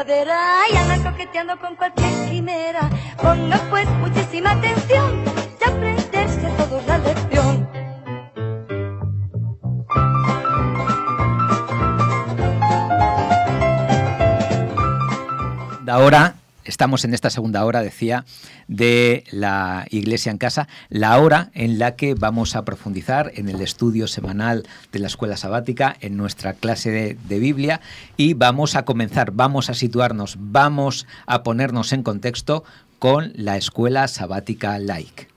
perderá y anda coqueteando con cualquier quimera. Ponga pues muchísima atención y aprenderse toda la lección. Ahora estamos en esta segunda hora, decía, de la Iglesia en Casa, la hora en la que vamos a profundizar en el estudio semanal de la Escuela Sabática, en nuestra clase de Biblia, y vamos a comenzar, vamos a situarnos, vamos a ponernos en contexto con la Escuela Sabática Laic.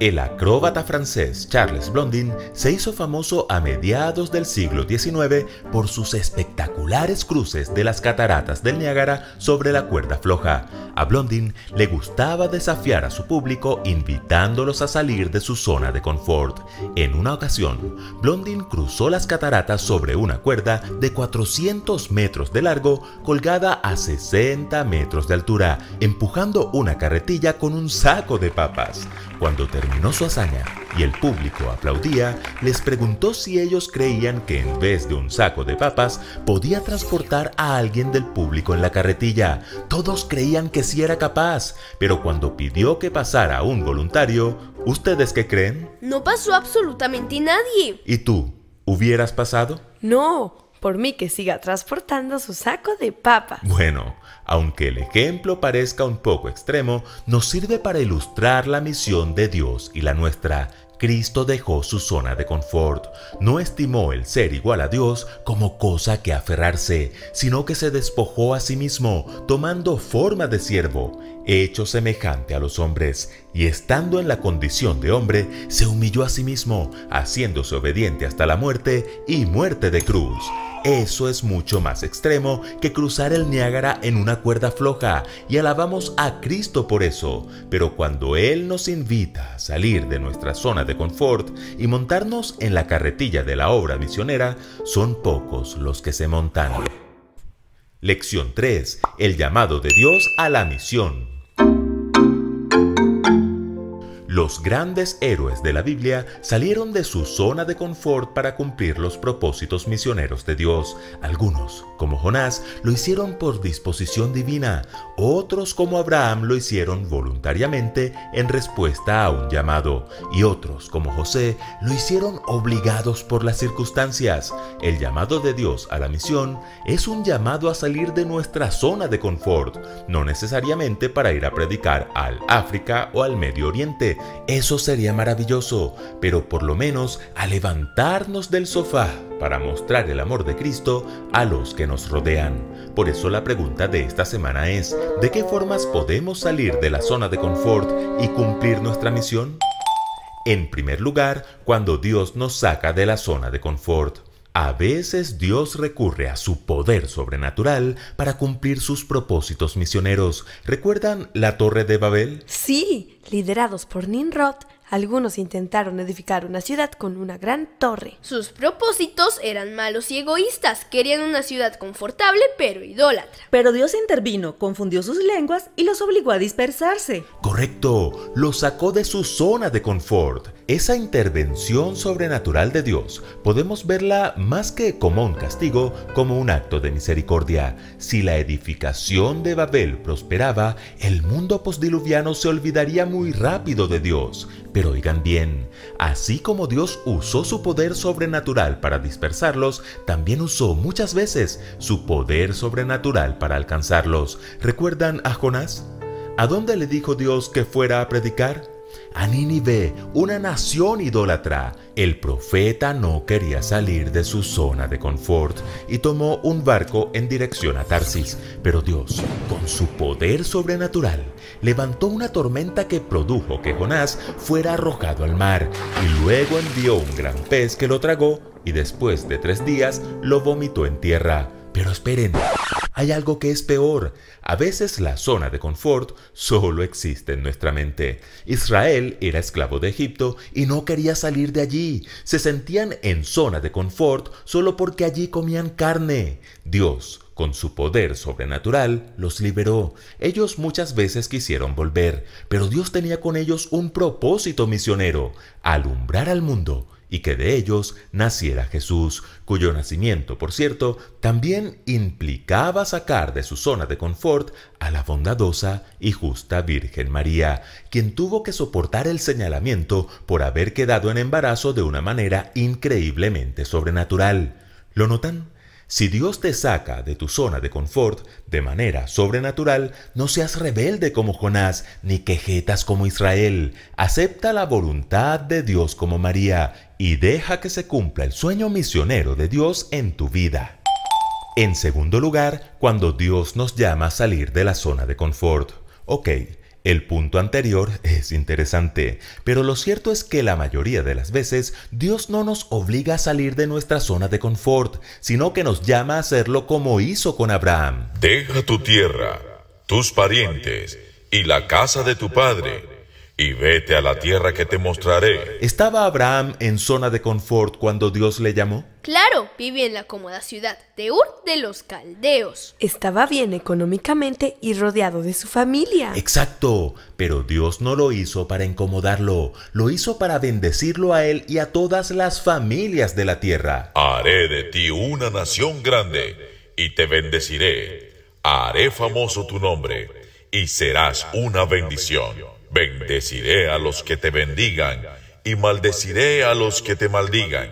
El acróbata francés Charles Blondin se hizo famoso a mediados del siglo XIX por sus espectaculares cruces de las cataratas del Niágara sobre la cuerda floja. A Blondin le gustaba desafiar a su público invitándolos a salir de su zona de confort. En una ocasión, Blondin cruzó las cataratas sobre una cuerda de 400 metros de largo colgada a 60 metros de altura, empujando una carretilla con un saco de papas. Cuando terminó su hazaña y el público aplaudía, les preguntó si ellos creían que en vez de un saco de papas podía transportar a alguien del público en la carretilla. Todos creían que sí era capaz, pero cuando pidió que pasara un voluntario, ¿ustedes qué creen? No pasó absolutamente nadie. ¿Y tú? ¿Hubieras pasado? No, por mí que siga transportando su saco de papas. Bueno, aunque el ejemplo parezca un poco extremo, nos sirve para ilustrar la misión de Dios y la nuestra. Cristo dejó su zona de confort. No estimó el ser igual a Dios como cosa que aferrarse, sino que se despojó a sí mismo, tomando forma de siervo, hecho semejante a los hombres, y estando en la condición de hombre, se humilló a sí mismo, haciéndose obediente hasta la muerte y muerte de cruz. Eso es mucho más extremo que cruzar el Niágara en una cuerda floja, y alabamos a Cristo por eso. Pero cuando Él nos invita a salir de nuestra zona de confort y montarnos en la carretilla de la obra misionera, son pocos los que se montan. Lección 3. El llamado de Dios a la misión. Los grandes héroes de la Biblia salieron de su zona de confort para cumplir los propósitos misioneros de Dios. Algunos, como Jonás, lo hicieron por disposición divina. Otros, como Abraham, lo hicieron voluntariamente en respuesta a un llamado. Y otros, como José, lo hicieron obligados por las circunstancias. El llamado de Dios a la misión es un llamado a salir de nuestra zona de confort, no necesariamente para ir a predicar al África o al Medio Oriente. Eso sería maravilloso, pero por lo menos a levantarnos del sofá para mostrar el amor de Cristo a los que nos rodean. Por eso la pregunta de esta semana es: ¿de qué formas podemos salir de la zona de confort y cumplir nuestra misión? En primer lugar, cuando Dios nos saca de la zona de confort. A veces Dios recurre a su poder sobrenatural para cumplir sus propósitos misioneros. ¿Recuerdan la Torre de Babel? Sí, liderados por Nimrod, algunos intentaron edificar una ciudad con una gran torre. Sus propósitos eran malos y egoístas. Querían una ciudad confortable pero idólatra. Pero Dios intervino, confundió sus lenguas y los obligó a dispersarse. Correcto, los sacó de su zona de confort. Esa intervención sobrenatural de Dios podemos verla más que como un castigo, como un acto de misericordia. Si la edificación de Babel prosperaba, el mundo postdiluviano se olvidaría muy rápido de Dios. Pero oigan bien, así como Dios usó su poder sobrenatural para dispersarlos, también usó muchas veces su poder sobrenatural para alcanzarlos. ¿Recuerdan a Jonás? ¿A dónde le dijo Dios que fuera a predicar? A Nínive, una nación idólatra. El profeta no quería salir de su zona de confort y tomó un barco en dirección a Tarsis. Pero Dios, con su poder sobrenatural, levantó una tormenta que produjo que Jonás fuera arrojado al mar, y luego envió un gran pez que lo tragó y después de 3 días lo vomitó en tierra. Pero esperen, hay algo que es peor. A veces la zona de confort solo existe en nuestra mente. Israel era esclavo de Egipto y no quería salir de allí. Se sentían en zona de confort solo porque allí comían carne. Dios, con su poder sobrenatural, los liberó. Ellos muchas veces quisieron volver, pero Dios tenía con ellos un propósito misionero: alumbrar al mundo y que de ellos naciera Jesús, cuyo nacimiento, por cierto, también implicaba sacar de su zona de confort a la bondadosa y justa Virgen María, quien tuvo que soportar el señalamiento por haber quedado en embarazo de una manera increíblemente sobrenatural. ¿Lo notan? Si Dios te saca de tu zona de confort de manera sobrenatural, no seas rebelde como Jonás, ni quejetas como Israel. Acepta la voluntad de Dios como María y deja que se cumpla el sueño misionero de Dios en tu vida. En segundo lugar, cuando Dios nos llama a salir de la zona de confort. Ok, el punto anterior es interesante, pero lo cierto es que la mayoría de las veces Dios no nos obliga a salir de nuestra zona de confort, sino que nos llama a hacerlo como hizo con Abraham. Deja tu tierra, tus parientes y la casa de tu padre, y vete a la tierra que te mostraré. ¿Estaba Abraham en zona de confort cuando Dios le llamó? Claro, vivía en la cómoda ciudad de Ur de los Caldeos. Estaba bien económicamente y rodeado de su familia. Exacto, pero Dios no lo hizo para incomodarlo, lo hizo para bendecirlo a él y a todas las familias de la tierra. Haré de ti una nación grande, y te bendeciré. Haré famoso tu nombre, y serás una bendición. Bendeciré a los que te bendigan, y maldeciré a los que te maldigan.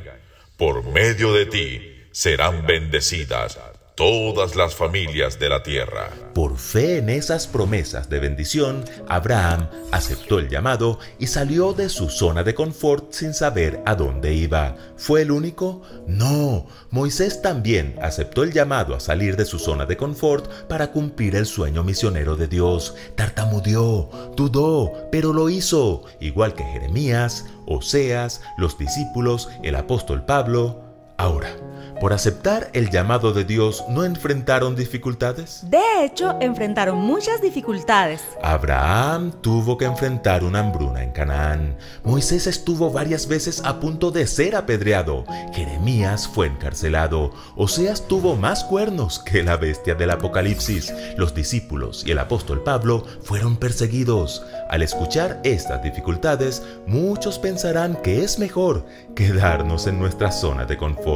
Por medio de ti serán bendecidas todas las familias de la tierra. Por fe en esas promesas de bendición, Abraham aceptó el llamado y salió de su zona de confort sin saber a dónde iba. ¿Fue el único? No, Moisés también aceptó el llamado a salir de su zona de confort para cumplir el sueño misionero de Dios. Tartamudeó, dudó, pero lo hizo, igual que Jeremías, Oseas, los discípulos, el apóstol Pablo. Ahora, por aceptar el llamado de Dios, ¿no enfrentaron dificultades? De hecho, enfrentaron muchas dificultades. Abraham tuvo que enfrentar una hambruna en Canaán. Moisés estuvo varias veces a punto de ser apedreado. Jeremías fue encarcelado. Oseas tuvo más cuernos que la bestia del Apocalipsis. Los discípulos y el apóstol Pablo fueron perseguidos. Al escuchar estas dificultades, muchos pensarán que es mejor quedarnos en nuestra zona de confort.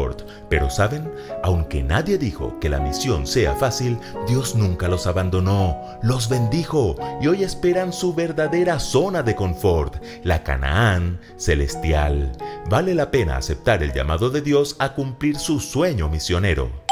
Pero ¿saben? Aunque nadie dijo que la misión sea fácil, Dios nunca los abandonó, los bendijo y hoy esperan su verdadera zona de confort, la Canaán celestial. Vale la pena aceptar el llamado de Dios a cumplir su sueño misionero.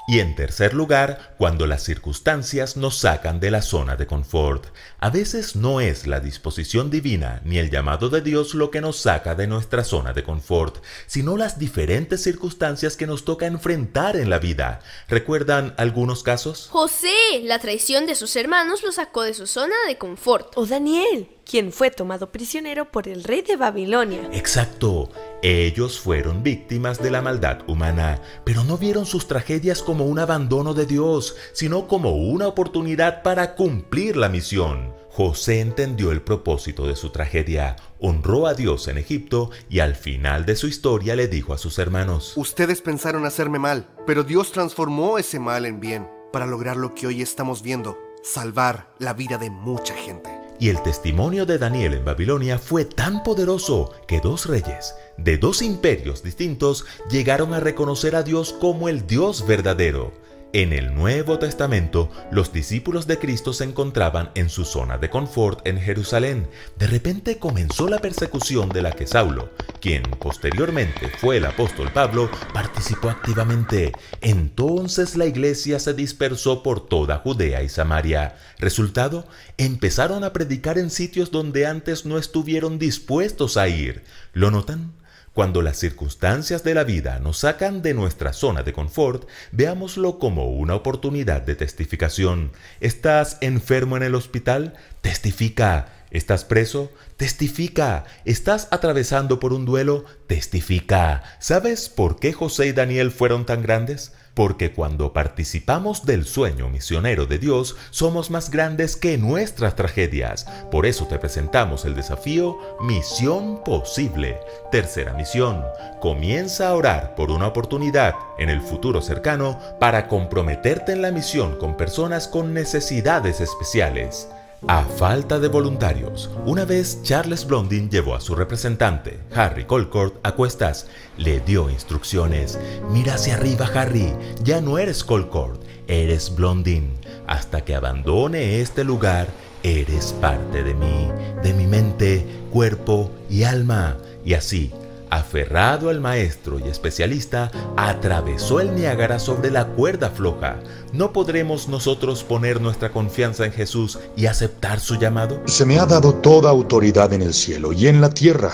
Y en tercer lugar, cuando las circunstancias nos sacan de la zona de confort. A veces no es la disposición divina ni el llamado de Dios lo que nos saca de nuestra zona de confort, sino las diferentes circunstancias que nos toca enfrentar en la vida. ¿Recuerdan algunos casos? José, la traición de sus hermanos lo sacó de su zona de confort. O Daniel, quien fue tomado prisionero por el rey de Babilonia. Exacto. Ellos fueron víctimas de la maldad humana, pero no vieron sus tragedias como un abandono de Dios, sino como una oportunidad para cumplir la misión. José entendió el propósito de su tragedia, honró a Dios en Egipto y al final de su historia le dijo a sus hermanos: Ustedes pensaron hacerme mal, pero Dios transformó ese mal en bien, para lograr lo que hoy estamos viendo, salvar la vida de mucha gente. Y el testimonio de Daniel en Babilonia fue tan poderoso que dos reyes de dos imperios distintos llegaron a reconocer a Dios como el Dios verdadero. En el Nuevo Testamento, los discípulos de Cristo se encontraban en su zona de confort en Jerusalén. De repente comenzó la persecución de la que Saulo, quien posteriormente fue el apóstol Pablo, participó activamente. Entonces la iglesia se dispersó por toda Judea y Samaria. Resultado, empezaron a predicar en sitios donde antes no estuvieron dispuestos a ir. ¿Lo notan? Cuando las circunstancias de la vida nos sacan de nuestra zona de confort, veámoslo como una oportunidad de testificación. ¿Estás enfermo en el hospital? Testifica. ¿Estás preso? Testifica. ¿Estás atravesando por un duelo? Testifica. ¿Sabes por qué José y Daniel fueron tan grandes? Porque cuando participamos del sueño misionero de Dios, somos más grandes que nuestras tragedias. Por eso te presentamos el desafío Misión Posible. Tercera misión: comienza a orar por una oportunidad en el futuro cercano para comprometerte en la misión con personas con necesidades especiales. A falta de voluntarios, una vez Charles Blondin llevó a su representante, Harry Colcord, a cuestas. Le dio instrucciones. Mira hacia arriba, Harry. Ya no eres Colcord, eres Blondin. Hasta que abandone este lugar, eres parte de mí, de mi mente, cuerpo y alma. Y así, aferrado al maestro y especialista, atravesó el Niágara sobre la cuerda floja. ¿No podremos nosotros poner nuestra confianza en Jesús y aceptar su llamado? Se me ha dado toda autoridad en el cielo y en la tierra.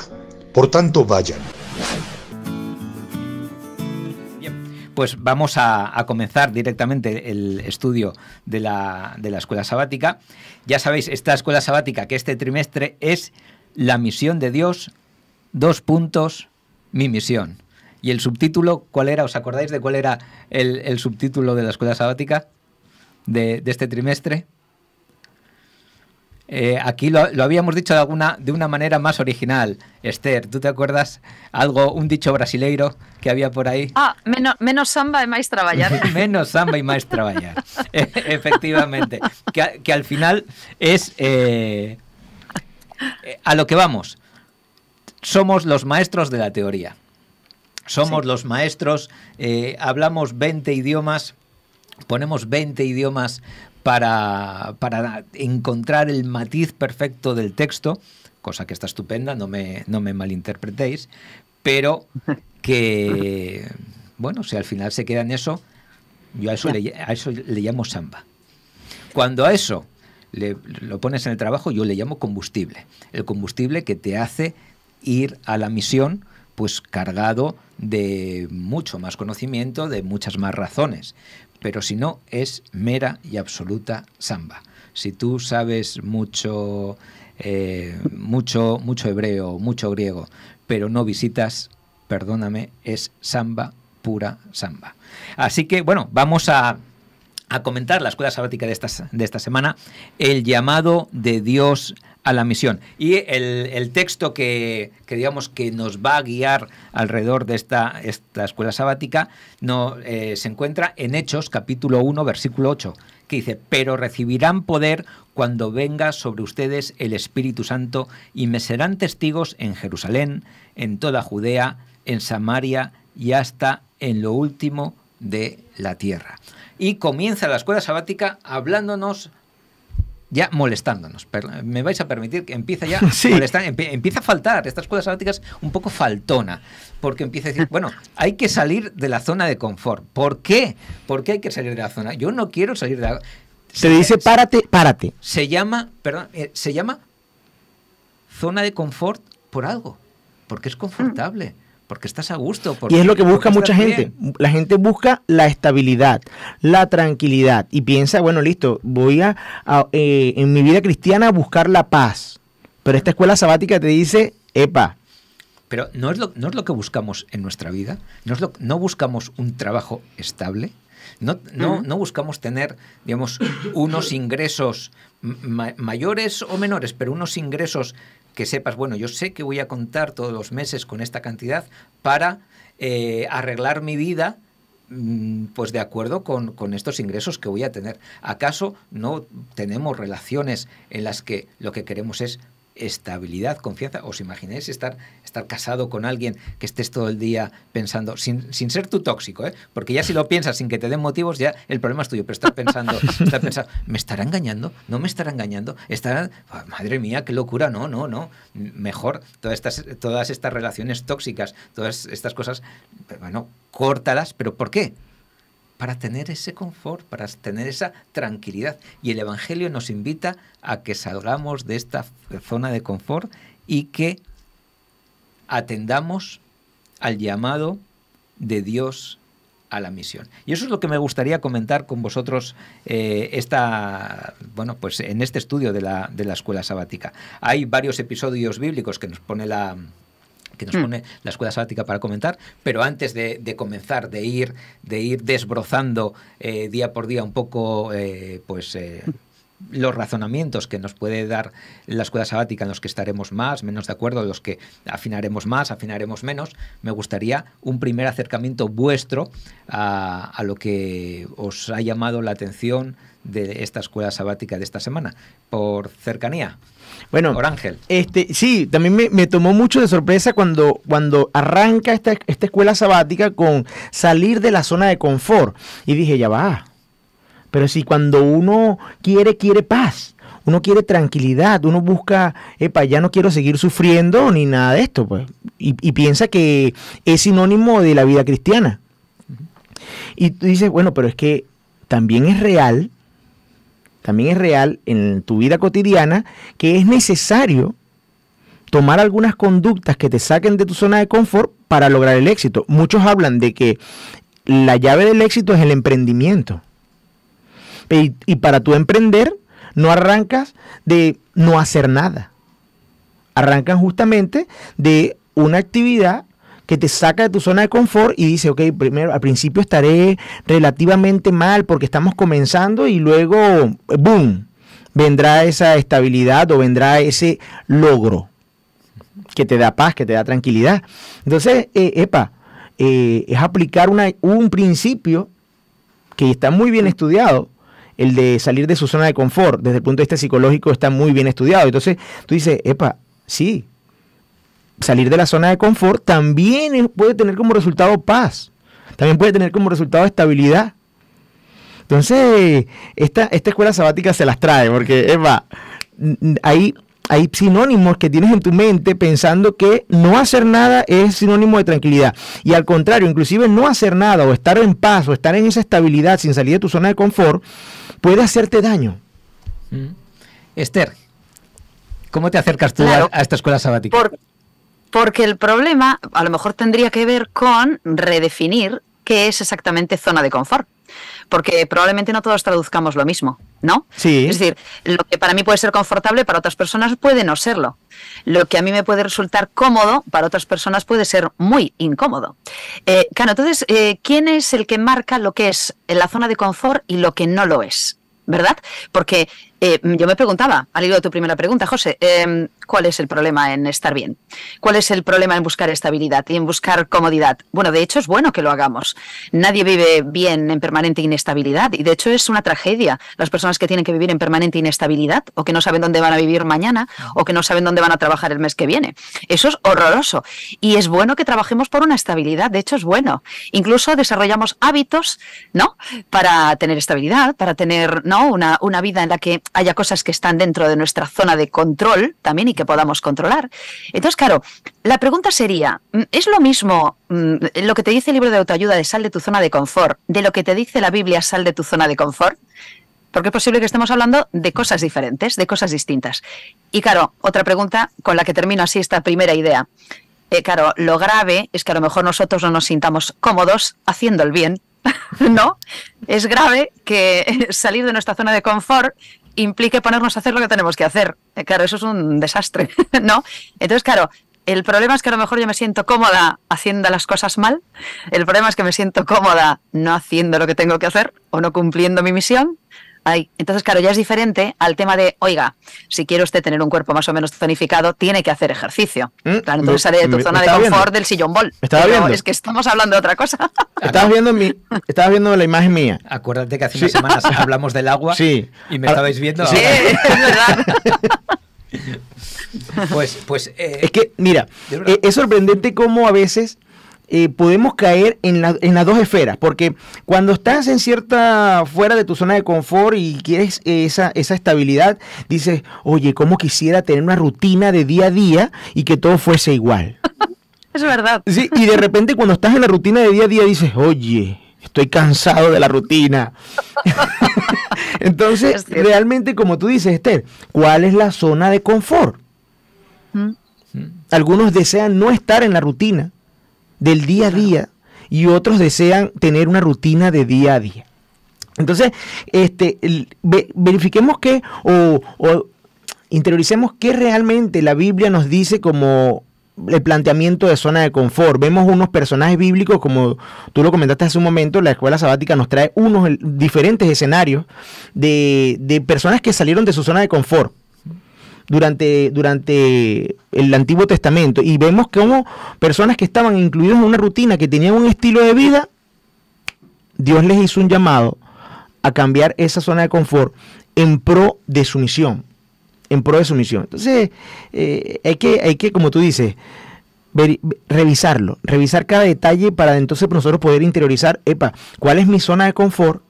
Por tanto, vayan. Bien, pues vamos a comenzar directamente el estudio de la escuela sabática. Ya sabéis, esta escuela sabática que este trimestre es la misión de Dios. Mi misión. ¿Y el subtítulo cuál era? ¿Os acordáis de cuál era el subtítulo de la escuela sabática de este trimestre? Aquí lo habíamos dicho de una manera más original. Esther, ¿tú te acuerdas un dicho brasileiro que había por ahí? Menos samba e máis traballar. Menos samba y más traballar. Efectivamente. Que al final es a lo que vamos. Somos los maestros de la teoría. Somos los maestros, hablamos 20 idiomas, ponemos 20 idiomas para encontrar el matiz perfecto del texto, cosa que está estupenda, no me malinterpretéis, pero que, bueno, si al final se queda en eso, yo a eso le llamo samba. Cuando a eso lo pones en el trabajo, yo le llamo combustible. El combustible que te hace ir a la misión pues cargado de mucho más conocimiento, de muchas más razones, pero si no es mera y absoluta samba. Si tú sabes mucho hebreo, mucho griego, pero no visitas, perdóname, es samba, pura samba. Así que bueno, vamos a comentar la escuela sabática de esta semana, el llamado de Dios a la misión. Y el texto que digamos que nos va a guiar alrededor de esta escuela sabática se encuentra en Hechos, capítulo 1, versículo 8, que dice: pero recibirán poder cuando venga sobre ustedes el Espíritu Santo y me serán testigos en Jerusalén, en toda Judea, en Samaria y hasta en lo último de la tierra. Y comienza la escuela sabática hablándonos, ya molestándonos. Me vais a permitir que empiece ya sí. Empieza a faltar. Esta escuela sabática es un poco faltona, porque empieza a decir, bueno, hay que salir de la zona de confort. ¿Por qué? ¿Por qué hay que salir de la zona? Yo no quiero salir de la... Se dice párate. Se llama zona de confort por algo, porque es confortable. Porque estás a gusto. Y es lo que busca mucha gente. Bien. La gente busca la estabilidad, la tranquilidad. Y piensa, bueno, listo, voy en mi vida cristiana a buscar la paz. Pero esta escuela sabática te dice, epa. Pero ¿no es lo que buscamos en nuestra vida? ¿No buscamos un trabajo estable? ¿No buscamos tener, digamos, unos ingresos mayores o menores, pero unos ingresos que sepas, bueno, yo sé que voy a contar todos los meses con esta cantidad para arreglar mi vida, pues de acuerdo con estos ingresos que voy a tener? ¿Acaso no tenemos relaciones en las que lo que queremos es estabilidad, confianza? ¿Os imagináis estar casado con alguien que estés todo el día pensando, sin ser tú tóxico, porque ya si lo piensas sin que te den motivos, ya el problema es tuyo, pero estar pensando, ¿me estará engañando? ¿No me estará engañando? Madre mía, qué locura, no. Mejor todas estas relaciones tóxicas, todas estas cosas, bueno, córtalas, ¿pero por qué? Para tener ese confort, para tener esa tranquilidad. Y el Evangelio nos invita a que salgamos de esta zona de confort y que atendamos al llamado de Dios a la misión. Y eso es lo que me gustaría comentar con vosotros pues en este estudio de la escuela sabática. Hay varios episodios bíblicos que nos pone la escuela sabática para comentar, pero antes de comenzar, de ir desbrozando día por día un poco los razonamientos que nos puede dar la escuela sabática, en los que estaremos más, menos de acuerdo, en los que afinaremos más, afinaremos menos. Me gustaría un primer acercamiento vuestro a lo que os ha llamado la atención de esta escuela sabática de esta semana, por cercanía. Bueno, por Ángel. Sí, también me tomó mucho de sorpresa cuando arranca esta escuela sabática con salir de la zona de confort. Y dije, ya va. Pero si cuando uno quiere paz, uno quiere tranquilidad, uno busca, ya no quiero seguir sufriendo ni nada de esto, pues. Y piensa que es sinónimo de la vida cristiana. Y tú dices, bueno, pero es que también es real en tu vida cotidiana que es necesario tomar algunas conductas que te saquen de tu zona de confort para lograr el éxito. Muchos hablan de que la llave del éxito es el emprendimiento. Y para tú emprender, no arrancas de no hacer nada. Arrancan justamente de una actividad que te saca de tu zona de confort y dice, ok, primero al principio estaré relativamente mal porque estamos comenzando y luego, boom, vendrá esa estabilidad o vendrá ese logro que te da paz, que te da tranquilidad. Entonces, es aplicar un principio que está muy bien estudiado, el de salir de su zona de confort. Desde el punto de vista psicológico está muy bien estudiado. Entonces, tú dices, sí, salir de la zona de confort también puede tener como resultado paz, también puede tener como resultado estabilidad. Entonces, esta escuela sabática se las trae, porque hay sinónimos que tienes en tu mente pensando que no hacer nada es sinónimo de tranquilidad. Y al contrario, inclusive no hacer nada o estar en paz o estar en esa estabilidad sin salir de tu zona de confort puede hacerte daño. Esther, ¿cómo te acercas tú a esta escuela sabática? Porque el problema a lo mejor tendría que ver con redefinir qué es exactamente zona de confort. Porque probablemente no todos traduzcamos lo mismo, ¿no? Sí. Es decir, lo que para mí puede ser confortable, para otras personas puede no serlo. Lo que a mí me puede resultar cómodo, para otras personas puede ser muy incómodo. Claro, entonces, ¿quién es el que marca lo que es la zona de confort y lo que no lo es? ¿Verdad? Porque yo me preguntaba, al hilo de tu primera pregunta, José, ¿cuál es el problema en estar bien? ¿Cuál es el problema en buscar estabilidad y en buscar comodidad? Bueno, de hecho es bueno que lo hagamos. Nadie vive bien en permanente inestabilidad y de hecho es una tragedia las personas que tienen que vivir en permanente inestabilidad o que no saben dónde van a vivir mañana o que no saben dónde van a trabajar el mes que viene. Eso es horroroso y es bueno que trabajemos por una estabilidad, de hecho es bueno. Incluso desarrollamos hábitos, ¿no? Para tener estabilidad, para tener, ¿no? una vida en la que haya cosas que están dentro de nuestra zona de control también y que podamos controlar. Entonces, claro, la pregunta sería, ¿es lo mismo lo que te dice el libro de autoayuda de sal de tu zona de confort de lo que te dice la Biblia sal de tu zona de confort? Porque es posible que estemos hablando de cosas diferentes, de cosas distintas. Y claro, otra pregunta con la que termino así esta primera idea. Claro, lo grave es que a lo mejor nosotros no nos sintamos cómodos haciendo el bien, ¿no? Es grave que salir de nuestra zona de confort implique ponernos a hacer lo que tenemos que hacer. Claro, eso es un desastre, ¿no? Entonces, claro, el problema es que a lo mejor yo me siento cómoda haciendo las cosas mal, el problema es que me siento cómoda no haciendo lo que tengo que hacer o no cumpliendo mi misión. Entonces, claro, ya es diferente al tema de, oiga, si quiere usted tener un cuerpo más o menos tonificado, tiene que hacer ejercicio. Claro, entonces sale de tu zona de confort del sillón bol. Pero es que estamos hablando de otra cosa. Estabas viendo la imagen mía. Acuérdate que hace unas semanas hablamos del agua y me estabais viendo. Sí, es verdad. Pues es que, mira, es sorprendente cómo a veces podemos caer en las dos esferas, porque cuando estás en fuera de tu zona de confort y quieres esa estabilidad, dices, oye, cómo quisiera tener una rutina de día a día y que todo fuese igual. Es verdad. Sí, y de repente cuando estás en la rutina de día a día dices, oye, estoy cansado de la rutina. Entonces, realmente, como tú dices, Esther, ¿cuál es la zona de confort? Algunos desean no estar en la rutina del día a día y otros desean tener una rutina de día a día. Entonces, verifiquemos o interioricemos qué realmente la Biblia nos dice como el planteamiento de zona de confort. Vemos unos personajes bíblicos, como tú lo comentaste hace un momento, la escuela sabática nos trae unos diferentes escenarios de personas que salieron de su zona de confort durante el Antiguo Testamento, y vemos como personas que estaban incluidas en una rutina, que tenían un estilo de vida, Dios les hizo un llamado a cambiar esa zona de confort en pro de su misión. Entonces, hay que, como tú dices, revisar cada detalle para entonces nosotros poder interiorizar, ¿cuál es mi zona de confort?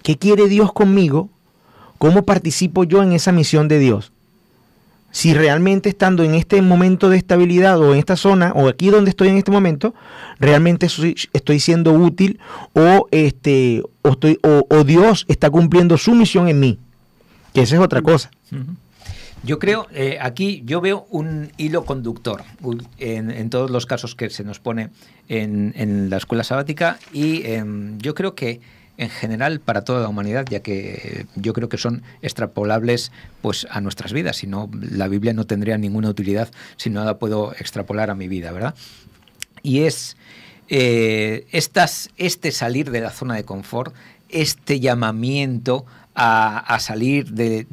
¿Qué quiere Dios conmigo? ¿Cómo participo yo en esa misión de Dios? Si realmente estando en este momento de estabilidad o en esta zona o aquí donde estoy en este momento, realmente estoy siendo útil o Dios está cumpliendo su misión en mí, que esa es otra cosa. Yo creo, aquí yo veo un hilo conductor en todos los casos que se nos pone en la escuela sabática, y yo creo que en general para toda la humanidad, ya que yo creo que son extrapolables pues a nuestras vidas. Si no, la Biblia no tendría ninguna utilidad si no la puedo extrapolar a mi vida, ¿verdad? Y es este salir de la zona de confort, este llamamiento a salir de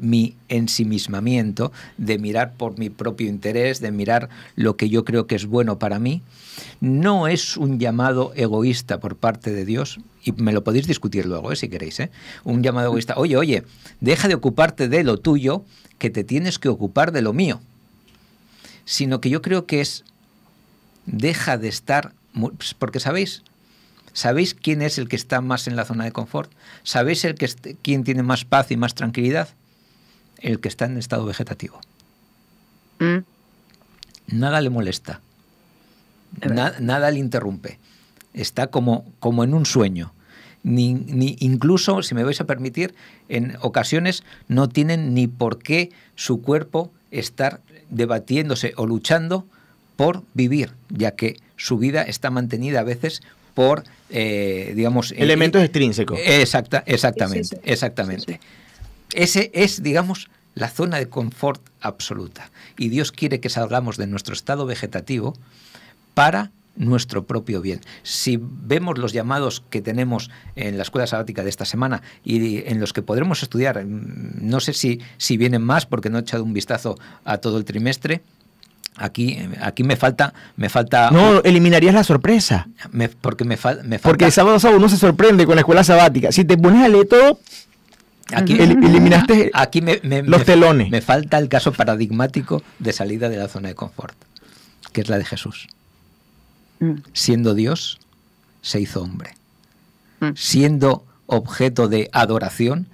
mi ensimismamiento, de mirar por mi propio interés, de mirar lo que yo creo que es bueno para mí. No es un llamado egoísta por parte de Dios, y me lo podéis discutir luego, si queréis, un llamado egoísta. Oye, deja de ocuparte de lo tuyo, que te tienes que ocupar de lo mío. Sino que yo creo que es, deja de estar, porque ¿sabéis quién es el que está más en la zona de confort? ¿Sabéis quién tiene más paz y más tranquilidad? El que está en estado vegetativo. Nada le molesta. Nada le interrumpe. Está como en un sueño. Ni incluso, si me vais a permitir, en ocasiones no tienen ni por qué su cuerpo estar debatiéndose o luchando por vivir, ya que su vida está mantenida a veces por, digamos... elementos extrínsecos. Exactamente. Ese es, digamos, la zona de confort absoluta. Y Dios quiere que salgamos de nuestro estado vegetativo para nuestro propio bien. Si vemos los llamados que tenemos en la escuela sabática de esta semana y en los que podremos estudiar, no sé si vienen más porque no he echado un vistazo a todo el trimestre. Aquí me falta... No, eliminarías la sorpresa. Porque me falta... Porque el sábado uno se sorprende con la escuela sabática. Si te pones a leer todo, aquí eliminaste los telones. Me falta el caso paradigmático de salida de la zona de confort, que es la de Jesús. Siendo Dios, se hizo hombre. Siendo objeto de adoración,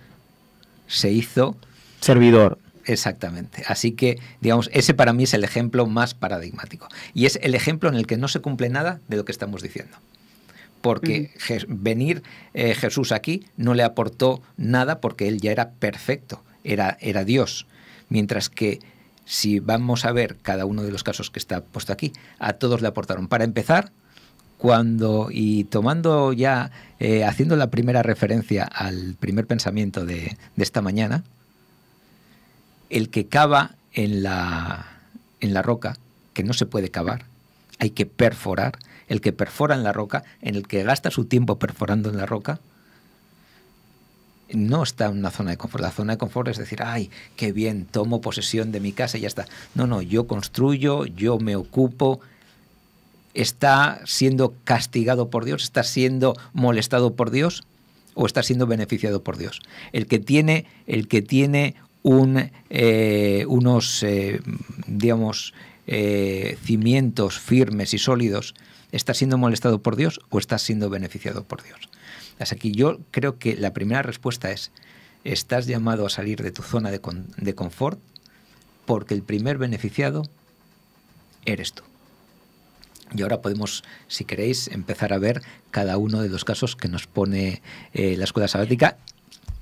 se hizo... servidor. Exactamente. Así que, digamos, ese para mí es el ejemplo más paradigmático. Y es el ejemplo en el que no se cumple nada de lo que estamos diciendo. Porque venir Jesús aquí no le aportó nada, porque él ya era perfecto, era Dios. Mientras que si vamos a ver cada uno de los casos que está puesto aquí, a todos le aportaron. Para empezar, tomando ya, haciendo la primera referencia al primer pensamiento de esta mañana, el que cava en la roca, que no se puede cavar, hay que perforar. El que perfora en la roca, en el que gasta su tiempo perforando en la roca, no está en una zona de confort. La zona de confort es decir, ¡ay, qué bien! Tomo posesión de mi casa y ya está. No, yo construyo, yo me ocupo. ¿Está siendo castigado por Dios? ¿Está siendo molestado por Dios? ¿O está siendo beneficiado por Dios? El que tiene unos cimientos firmes y sólidos, ¿está siendo molestado por Dios o está siendo beneficiado por Dios? Así que yo creo que la primera respuesta es: estás llamado a salir de tu zona de confort, porque el primer beneficiado eres tú. Y ahora podemos, si queréis, empezar a ver cada uno de los casos que nos pone la escuela sabática.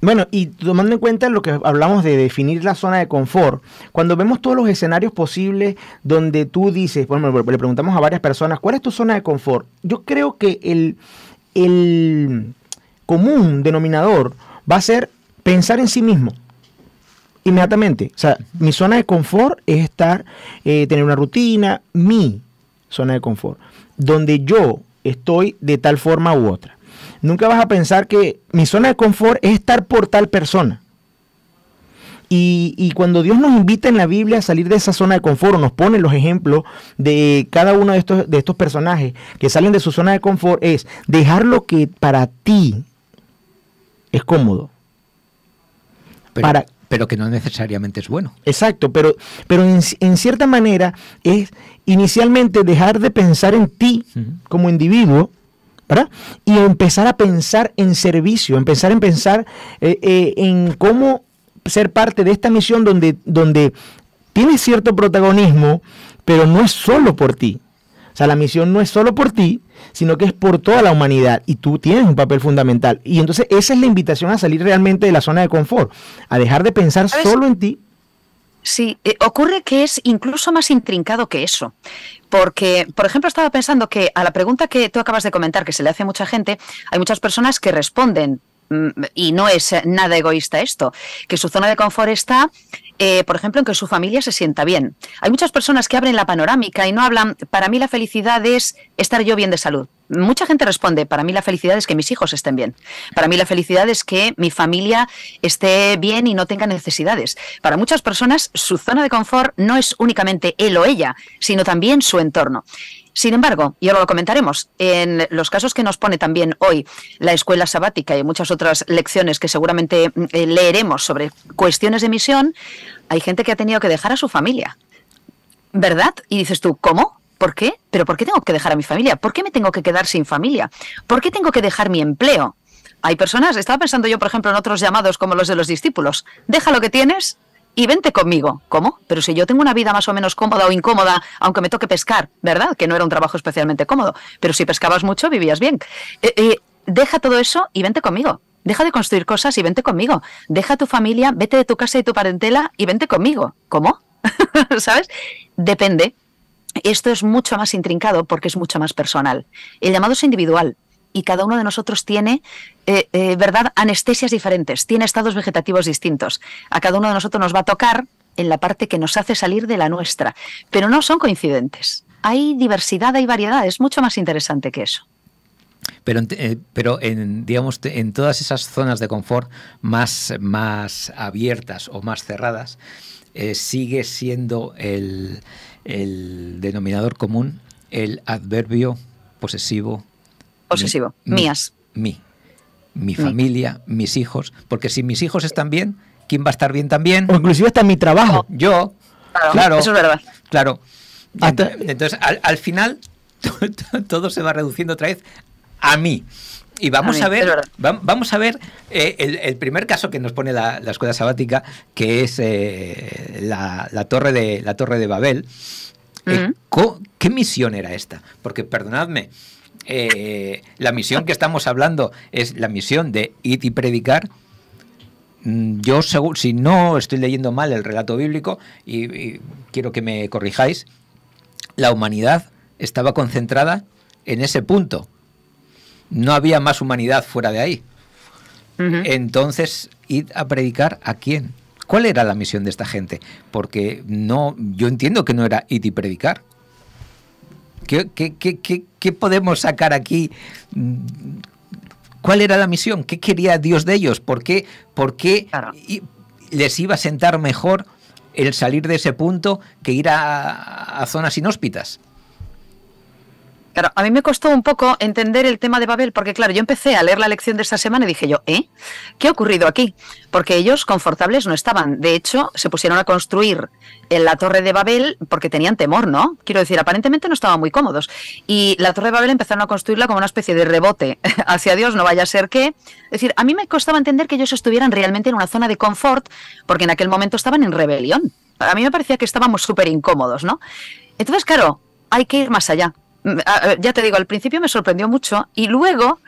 Bueno, y tomando en cuenta lo que hablamos de definir la zona de confort, cuando vemos todos los escenarios posibles donde tú dices, bueno, le preguntamos a varias personas, ¿cuál es tu zona de confort? Yo creo que el común denominador va a ser pensar en sí mismo. inmediatamente. O sea, mi zona de confort es tener una rutina, mi zona de confort, donde yo estoy de tal forma u otra. Nunca vas a pensar que mi zona de confort es estar por tal persona. Y cuando Dios nos invita en la Biblia a salir de esa zona de confort, o nos pone los ejemplos de cada uno de estos personajes que salen de su zona de confort, es dejar lo que para ti es cómodo. Pero que no necesariamente es bueno. Exacto, pero en cierta manera es inicialmente dejar de pensar en ti como individuo, ¿verdad? Y empezar a pensar en servicio, empezar en cómo ser parte de esta misión donde tienes cierto protagonismo, pero no es solo por ti. O sea, la misión no es solo por ti, sino que es por toda la humanidad y tú tienes un papel fundamental. Y entonces esa es la invitación a salir realmente de la zona de confort, a dejar de pensar solo en ti. Sí, ocurre que es incluso más intrincado que eso. Porque, por ejemplo, estaba pensando que a la pregunta que tú acabas de comentar, que se le hace a mucha gente, hay muchas personas que responden, y no es nada egoísta esto, que su zona de confort está, por ejemplo, en que su familia se sienta bien. Hay muchas personas que abren la panorámica y no hablan, para mí la felicidad es estar yo bien de salud. Mucha gente responde, para mí la felicidad es que mis hijos estén bien. Para mí la felicidad es que mi familia esté bien y no tenga necesidades. Para muchas personas su zona de confort no es únicamente él o ella, sino también su entorno. Sin embargo, y ahora lo comentaremos, en los casos que nos pone también hoy la escuela sabática y muchas otras lecciones que seguramente leeremos sobre cuestiones de misión, hay gente que ha tenido que dejar a su familia, ¿verdad? Y dices tú, ¿cómo? ¿Por qué? ¿Pero por qué tengo que dejar a mi familia? ¿Por qué me tengo que quedar sin familia? ¿Por qué tengo que dejar mi empleo? Hay personas, estaba pensando yo, por ejemplo, en otros llamados como los de los discípulos, deja lo que tienes y vente conmigo. ¿Cómo? Pero si yo tengo una vida más o menos cómoda o incómoda, aunque me toque pescar, ¿verdad? Que no era un trabajo especialmente cómodo, pero si pescabas mucho, vivías bien. Deja todo eso y vente conmigo. Deja de construir cosas y vente conmigo. Deja tu familia, vete de tu casa y tu parentela y vente conmigo. ¿Cómo? ¿Sabes? Depende. Esto es mucho más intrincado porque es mucho más personal. El llamado es individual. Y cada uno de nosotros tiene, ¿verdad?, anestesias diferentes, tiene estados vegetativos distintos. A cada uno de nosotros nos va a tocar en la parte que nos hace salir de la nuestra, pero no son coincidentes. Hay diversidad, hay variedad, es mucho más interesante que eso. Pero digamos, en todas esas zonas de confort más abiertas o más cerradas, sigue siendo el denominador común el adverbio posesivo. Posesivo, mías. Mi familia, mis hijos, porque si mis hijos están bien, ¿quién va a estar bien también? O inclusive hasta mi trabajo. Yo, claro. Eso es verdad. Claro. Entonces, al final, todo se va reduciendo otra vez a mí. Y vamos a ver el primer caso que nos pone la escuela sabática, que es la torre de Babel. ¿Qué misión era esta? Porque, perdonadme, la misión que estamos hablando es la misión de ir y predicar. Yo, si no estoy leyendo mal el relato bíblico, y quiero que me corrijáis, la humanidad estaba concentrada en ese punto. No había más humanidad fuera de ahí. Entonces, ¿ir a predicar a quién? ¿Cuál era la misión de esta gente? Porque yo entiendo que no era ir y predicar. ¿Qué podemos sacar aquí? ¿Cuál era la misión? ¿Qué quería Dios de ellos? ¿Por qué claro, les iba a sentar mejor el salir de ese punto que ir a zonas inhóspitas? Claro, a mí me costó un poco entender el tema de Babel, porque claro, yo empecé a leer la lección de esta semana y dije yo, ¿qué ha ocurrido aquí? Porque ellos confortables no estaban. De hecho, se pusieron a construir en la torre de Babel porque tenían temor, ¿no? Quiero decir, aparentemente no estaban muy cómodos. Y la torre de Babel empezaron a construirla como una especie de rebote hacia Dios, no vaya a ser que... Es decir, a mí me costaba entender que ellos estuvieran realmente en una zona de confort, porque en aquel momento estaban en rebelión. A mí me parecía que estábamos súper incómodos, ¿no? Entonces, claro, hay que ir más allá. Ya te digo, al principio me sorprendió mucho y luego,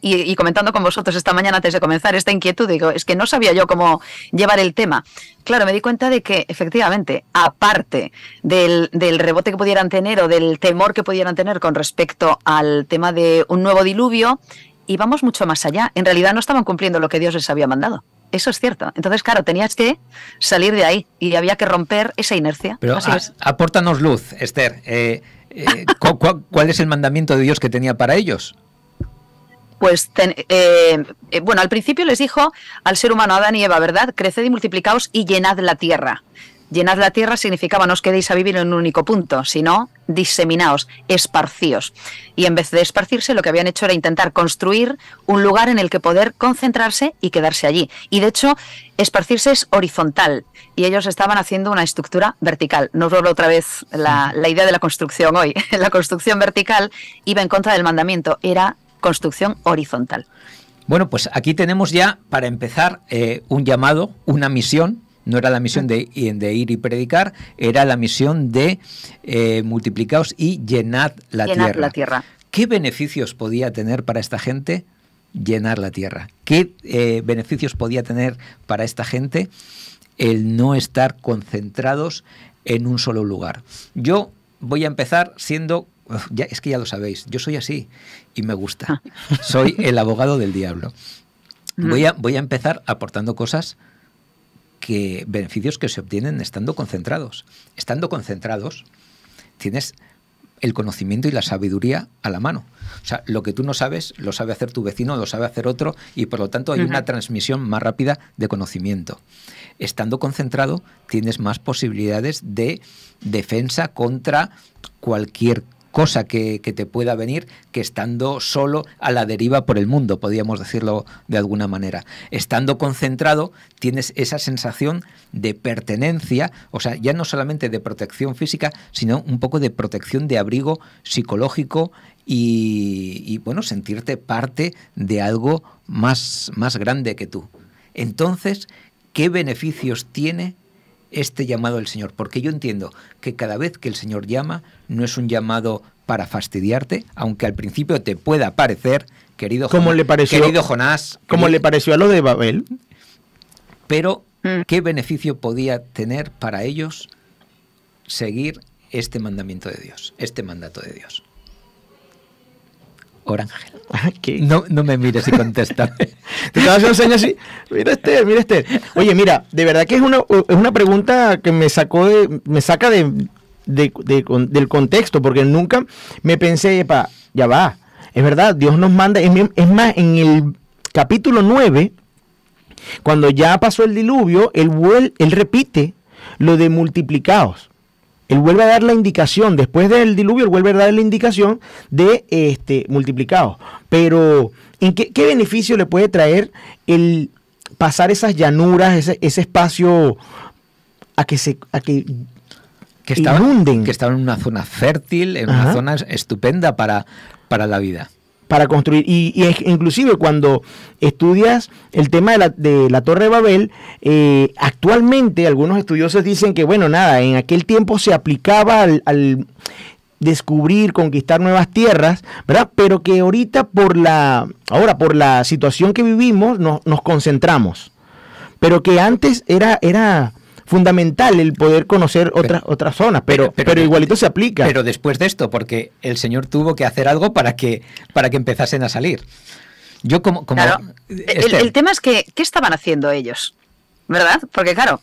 y comentando con vosotros esta mañana antes de comenzar esta inquietud, digo, es que no sabía yo cómo llevar el tema. Claro, me di cuenta de que efectivamente, aparte del rebote que pudieran tener o del temor que pudieran tener con respecto al tema de un nuevo diluvio, íbamos mucho más allá. En realidad no estaban cumpliendo lo que Dios les había mandado. Eso es cierto. Entonces, claro, tenías que salir de ahí y había que romper esa inercia. Pero apórtanos luz, Esther. ¿Cuál es el mandamiento de Dios que tenía para ellos? Pues, bueno, al principio les dijo al ser humano, Adán y Eva, ¿verdad? Creced y multiplicaos y llenad la tierra. Llenad la tierra significaba no os quedéis a vivir en un único punto, sino diseminaos, esparcíos. Y en vez de esparcirse, lo que habían hecho era intentar construir un lugar en el que poder concentrarse y quedarse allí. Y de hecho, esparcirse es horizontal y ellos estaban haciendo una estructura vertical. No os hablo otra vez la idea de la construcción hoy. La construcción vertical iba en contra del mandamiento, era construcción horizontal. Bueno, pues aquí tenemos ya, para empezar, un llamado, una misión. No era la misión de ir y predicar, era la misión de multiplicaos y llenad la tierra. ¿Qué beneficios podía tener para esta gente llenar la tierra? ¿Qué beneficios podía tener para esta gente el no estar concentrados en un solo lugar? Yo voy a empezar siendo... es que ya lo sabéis, yo soy así y me gusta. Soy el abogado del diablo. Voy a empezar aportando beneficios que se obtienen estando concentrados. Estando concentrados, tienes el conocimiento y la sabiduría a la mano. O sea, lo que tú no sabes, lo sabe hacer tu vecino, lo sabe hacer otro, y por lo tanto hay una transmisión más rápida de conocimiento. Estando concentrado, tienes más posibilidades de defensa contra cualquier cosa que te pueda venir, que estando solo a la deriva por el mundo, podríamos decirlo de alguna manera. Estando concentrado, tienes esa sensación de pertenencia, o sea, ya no solamente de protección física, sino un poco de protección, de abrigo psicológico y bueno, sentirte parte de algo más grande que tú. Entonces, ¿qué beneficios tiene este llamado del Señor? Porque yo entiendo que cada vez que el Señor llama, no es un llamado para fastidiarte, aunque al principio te pueda parecer, querido Jonás, como le pareció a lo de Babel. Pero, ¿qué beneficio podía tener para ellos seguir este mandamiento de Dios, este mandato de Dios? Orángel. No me mires y contéstame. Te estaba haciendo señas así. Mira Esther. Oye, mira, de verdad que es una pregunta que me saca del contexto, porque nunca me pensé, ya va. Es verdad, Dios nos manda. Es más, en el capítulo 9, cuando ya pasó el diluvio, él repite lo de multiplicaos. Él vuelve a dar la indicación, después del diluvio, él vuelve a dar la indicación de multiplicados. Pero, ¿en qué beneficio le puede traer el pasar esas llanuras, ese espacio a que inunden? Que estaban en una zona fértil, en una zona estupenda para la vida. Para construir, y inclusive cuando estudias el tema de la Torre de Babel, actualmente algunos estudiosos dicen que, bueno, nada, en aquel tiempo se aplicaba al descubrir, conquistar nuevas tierras, ¿verdad? Pero que ahora por la situación que vivimos nos concentramos, pero que antes era fundamental el poder conocer otras zonas, pero igualito se aplica. Pero después de esto, porque el Señor tuvo que hacer algo para que empezasen a salir. Yo claro, el tema es que, ¿qué estaban haciendo ellos? ¿Verdad? Porque claro,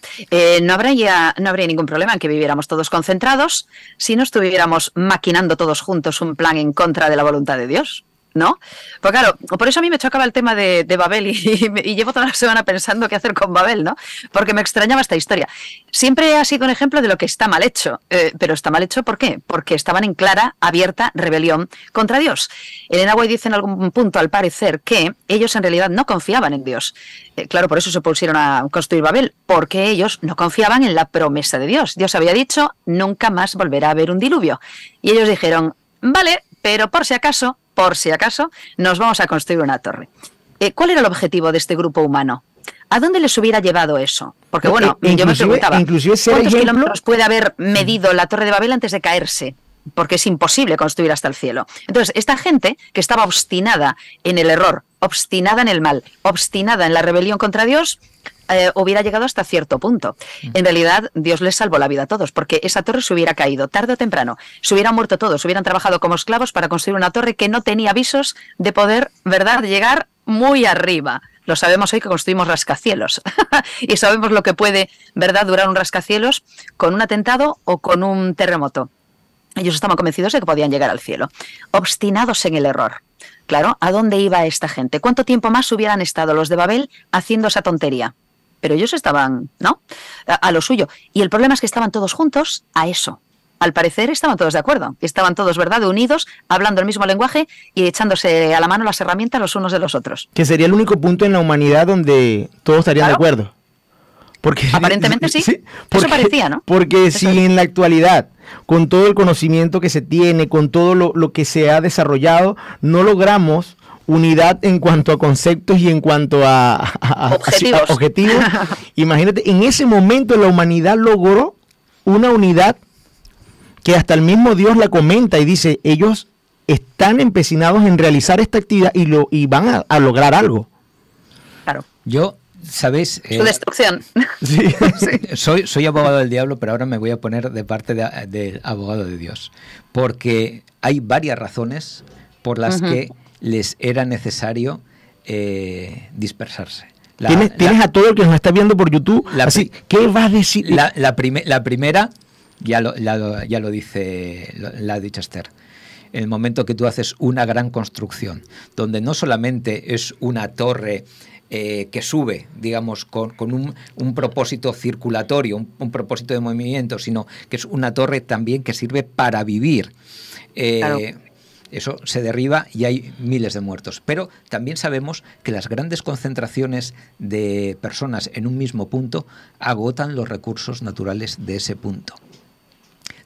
no habría ningún problema en que viviéramos todos concentrados si no estuviéramos maquinando todos juntos un plan en contra de la voluntad de Dios, ¿no? Pues claro, por eso a mí me chocaba el tema de Babel y llevo toda la semana pensando qué hacer con Babel, ¿no? Porque me extrañaba esta historia. Siempre ha sido un ejemplo de lo que está mal hecho, pero está mal hecho ¿por qué? Porque estaban en clara, abierta rebelión contra Dios. Elena White dice en algún punto, al parecer, que ellos en realidad no confiaban en Dios. Claro, por eso se pusieron a construir Babel, porque ellos no confiaban en la promesa de Dios. Dios había dicho, nunca más volverá a haber un diluvio. Y ellos dijeron, vale, pero por si acaso, nos vamos a construir una torre. ¿Cuál era el objetivo de este grupo humano? ¿A dónde les hubiera llevado eso? Porque bueno, yo me preguntaba, ¿cuántos kilómetros puede haber medido la Torre de Babel antes de caerse? Porque es imposible construir hasta el cielo. Entonces, esta gente que estaba obstinada en el error, obstinada en el mal, obstinada en la rebelión contra Dios, hubiera llegado hasta cierto punto. En realidad, Dios les salvó la vida a todos, porque esa torre se hubiera caído tarde o temprano, se hubieran muerto todos, hubieran trabajado como esclavos para construir una torre que no tenía visos de poder, ¿verdad?, llegar muy arriba, Lo sabemos hoy que construimos rascacielos y sabemos lo que puede, ¿verdad?, durar un rascacielos con un atentado o con un terremoto. Ellos estaban convencidos de que podían llegar al cielo, obstinados en el error. Claro, ¿a dónde iba esta gente? ¿Cuánto tiempo más hubieran estado los de Babel haciendo esa tontería? Pero ellos estaban, ¿no?, a lo suyo. Y el problema es que estaban todos juntos a eso. Al parecer estaban todos de acuerdo. Estaban todos, ¿verdad?, unidos, hablando el mismo lenguaje y echándose a la mano las herramientas los unos de los otros. Que sería el único punto en la humanidad donde todos estarían de acuerdo. Porque, aparentemente sí. Porque, eso parecía, ¿no? Porque eso. Si en la actualidad, con todo el conocimiento que se tiene, con todo lo que se ha desarrollado, no logramos unidad en cuanto a conceptos y en cuanto a objetivos. Imagínate, en ese momento la humanidad logró una unidad que hasta el mismo Dios la comenta y dice, ellos están empecinados en realizar esta actividad y van a lograr algo. Claro. Yo, ¿sabéis? Su destrucción. Sí. Soy abogado del diablo, pero ahora me voy a poner de parte del abogado de Dios. Porque hay varias razones por las que les era necesario dispersarse. ¿Tienes a todo el que nos está viendo por YouTube? Así, ¿qué va a decir? La primera, ya lo dice, la ha dicho Esther. En el momento que tú haces una gran construcción, donde no solamente es una torre que sube, digamos, con un propósito circulatorio, un propósito de movimiento, sino que es una torre también que sirve para vivir. Claro. Eso se derriba y hay miles de muertos. Pero también sabemos que las grandes concentraciones de personas en un mismo punto agotan los recursos naturales de ese punto.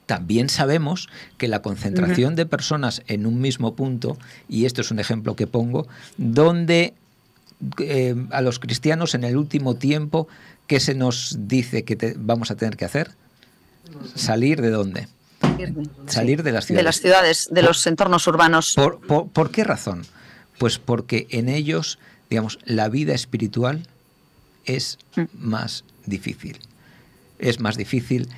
También sabemos que la concentración de personas en un mismo punto, y esto es un ejemplo que pongo, donde a los cristianos en el último tiempo, ¿qué se nos dice que vamos a tener que hacer? ¿Salir de dónde? Salir de las ciudades. De las ciudades, de los entornos urbanos. ¿Por qué razón? Pues porque en ellos, digamos, la vida espiritual es más difícil. Es más difícil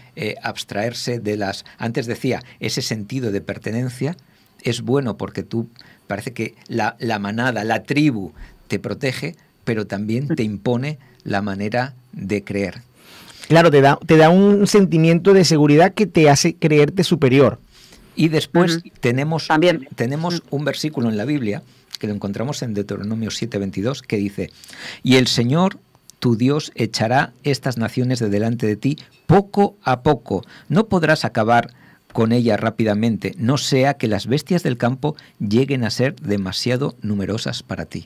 abstraerse de las... Antes decía, ese sentido de pertenencia es bueno porque tú parece que la manada, la tribu te protege, pero también te impone la manera de creer. Claro, te da un sentimiento de seguridad que te hace creerte superior. Y después tenemos un versículo en la Biblia, que lo encontramos en Deuteronomio 7:22, que dice, y el Señor tu Dios echará estas naciones de delante de ti poco a poco. No podrás acabar con ellas rápidamente, no sea que las bestias del campo lleguen a ser demasiado numerosas para ti.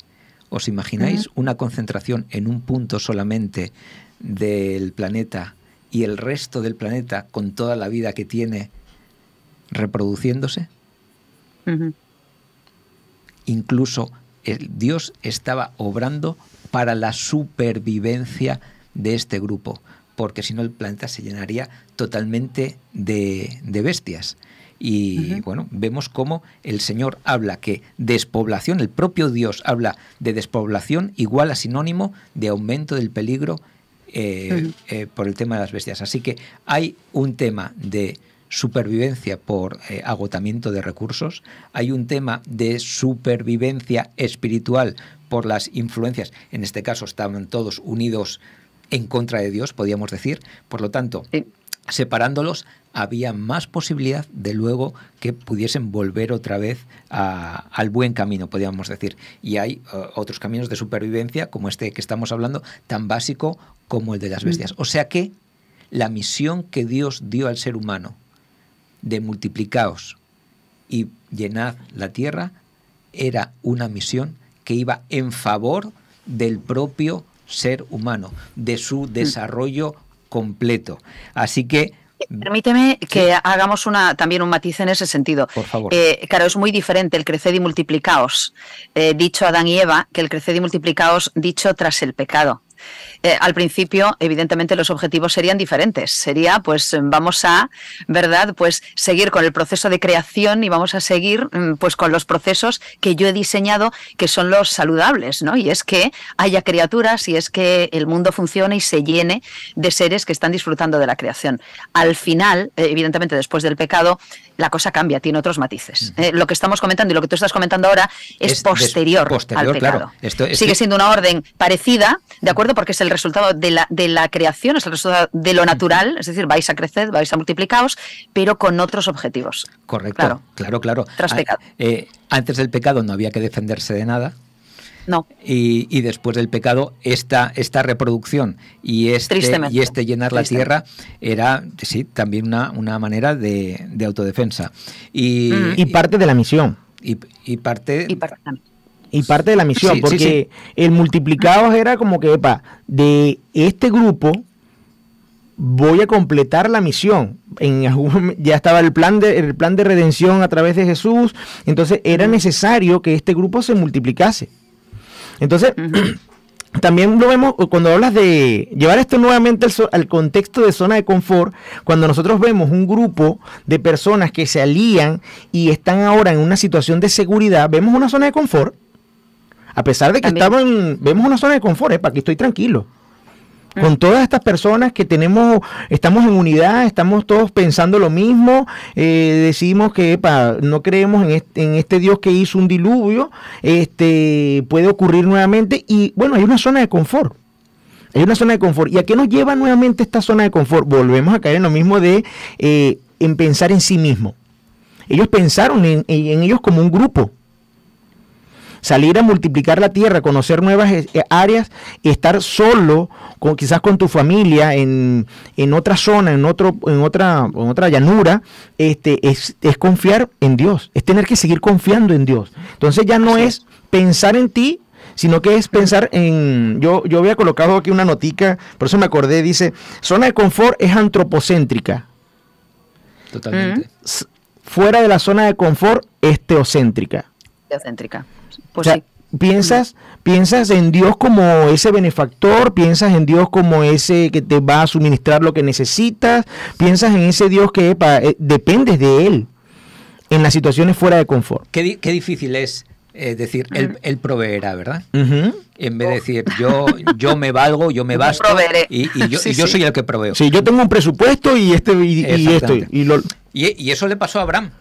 ¿Os imagináis una concentración en un punto solamente del planeta y el resto del planeta con toda la vida que tiene reproduciéndose? Incluso Dios estaba obrando para la supervivencia de este grupo, porque si no el planeta se llenaría totalmente de bestias. Y bueno, vemos cómo el Señor habla que despoblación, el propio Dios habla de despoblación igual a sinónimo de aumento del peligro por el tema de las bestias. Así que hay un tema de supervivencia por agotamiento de recursos, hay un tema de supervivencia espiritual por las influencias, en este caso estaban todos unidos en contra de Dios, podríamos decir, por lo tanto, separándolos había más posibilidad de luego que pudiesen volver otra vez al buen camino, podríamos decir. Y hay otros caminos de supervivencia, como este que estamos hablando, tan básico como el de las bestias. O sea que la misión que Dios dio al ser humano de multiplicaos y llenad la tierra era una misión que iba en favor del propio ser humano, de su desarrollo completo. Así que... Permíteme que hagamos también un matiz en ese sentido. Por favor. Claro, es muy diferente el creced y multiplicaos dicho Adán y Eva que el creced y multiplicaos dicho tras el pecado. Al principio, evidentemente, los objetivos serían diferentes. Sería, pues, vamos a, ¿verdad?, pues seguir con el proceso de creación y vamos a seguir, pues, con los procesos que yo he diseñado, que son los saludables, ¿no? Y es que haya criaturas y es que el mundo funcione y se llene de seres que están disfrutando de la creación. Al final, evidentemente, después del pecado, la cosa cambia, tiene otros matices. Lo que estamos comentando y lo que tú estás comentando ahora es posterior al pecado. Claro. Sigue siendo una orden parecida, ¿de acuerdo? Porque es el resultado de la creación, es el resultado de lo natural, es decir, vais a crecer, vais a multiplicaros, pero con otros objetivos. Correcto, claro. Tras pecado. Antes del pecado no había que defenderse de nada. No. Y después del pecado, esta reproducción y este llenar la tierra era, sí, también una manera de autodefensa. Y parte de la misión. Y parte de la misión, porque el multiplicados era como que, de este grupo voy a completar la misión. Ya estaba el plan de redención a través de Jesús, entonces era necesario que este grupo se multiplicase. Entonces, también lo vemos cuando hablas de llevar esto nuevamente al contexto de zona de confort, cuando nosotros vemos un grupo de personas que se alían y están ahora en una situación de seguridad, vemos una zona de confort. A pesar de que vemos una zona de confort, aquí estoy tranquilo. Con todas estas personas que estamos en unidad, estamos todos pensando lo mismo, decidimos que no creemos en este Dios que hizo un diluvio, puede ocurrir nuevamente y bueno, hay una zona de confort. ¿Y a qué nos lleva nuevamente esta zona de confort? Volvemos a caer en lo mismo en pensar en sí mismo. Ellos pensaron en ellos como un grupo. Salir a multiplicar la tierra, conocer nuevas áreas, estar solo, quizás con tu familia, en otra zona, en otra llanura, es confiar en Dios, es tener que seguir confiando en Dios. Entonces ya no es pensar en ti, sino que es pensar en... Yo había colocado aquí una notica, por eso me acordé, dice, zona de confort es antropocéntrica. Totalmente. Fuera de la zona de confort es teocéntrica. Pues o sea, piensas en Dios como ese benefactor, piensas en Dios como ese que te va a suministrar lo que necesitas, piensas en ese Dios que dependes de Él en las situaciones fuera de confort. Qué difícil es decir, Él proveerá, ¿verdad? En vez de decir, yo me valgo, yo me basto y yo soy el que proveo. Sí, yo tengo un presupuesto y esto. Y eso le pasó a Abraham.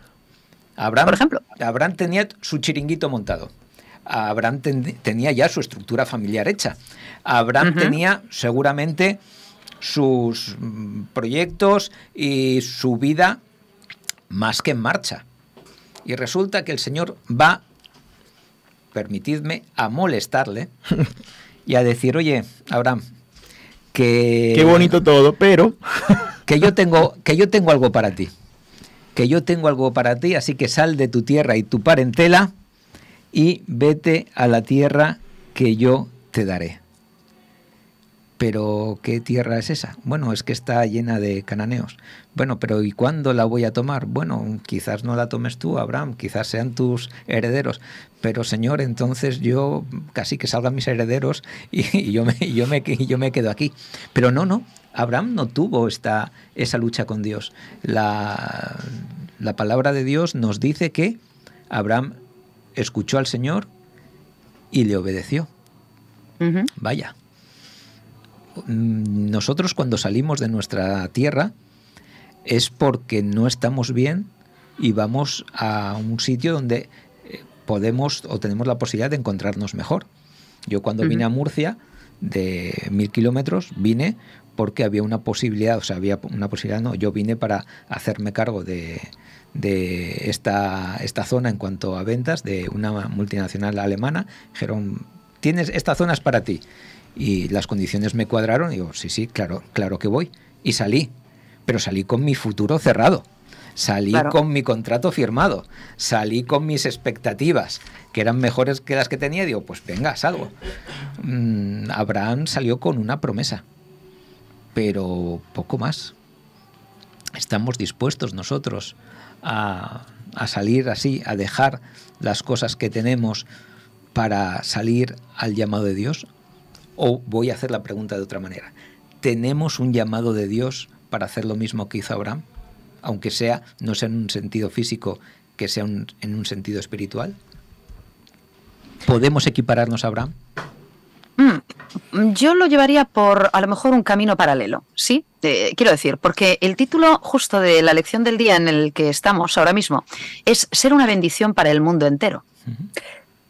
Por ejemplo. Abraham tenía su chiringuito montado. Abraham tenía ya su estructura familiar hecha. Abraham tenía seguramente sus proyectos y su vida más que en marcha. Y resulta que el Señor va, permitidme, a molestarle y a decir, oye, Abraham, qué bonito todo, pero que yo tengo algo para ti. Así que sal de tu tierra y tu parentela y vete a la tierra que yo te daré. ¿Pero qué tierra es esa? Bueno, es que está llena de cananeos. Bueno, pero ¿y cuándo la voy a tomar? Bueno, quizás no la tomes tú, Abraham, quizás sean tus herederos. Pero, Señor, entonces yo casi que salgan mis herederos y yo me quedo aquí. Pero no. Abraham no tuvo esa lucha con Dios. La palabra de Dios nos dice que Abraham escuchó al Señor y le obedeció. Vaya. Nosotros cuando salimos de nuestra tierra es porque no estamos bien y vamos a un sitio donde podemos o tenemos la posibilidad de encontrarnos mejor. Yo cuando vine a Murcia de 1000 kilómetros vine porque había una posibilidad, yo vine para hacerme cargo de esta zona en cuanto a ventas de una multinacional alemana. Dijeron, esta zona es para ti. Y las condiciones me cuadraron, y digo, sí, claro que voy. Y salí, pero salí con mi futuro cerrado. Salí con mi contrato firmado, salí con mis expectativas, que eran mejores que las que tenía, y digo, pues venga, salgo. Abraham salió con una promesa, pero poco más. ¿Estamos dispuestos nosotros a salir así, a dejar las cosas que tenemos para salir al llamado de Dios? O voy a hacer la pregunta de otra manera. ¿Tenemos un llamado de Dios para hacer lo mismo que hizo Abraham? Aunque sea, no sea en un sentido físico, que sea en un sentido espiritual. ¿Podemos equipararnos a Abraham? Yo lo llevaría por, a lo mejor, un camino paralelo, ¿sí? Quiero decir, porque el título justo de la lección del día en el que estamos ahora mismo es ser una bendición para el mundo entero.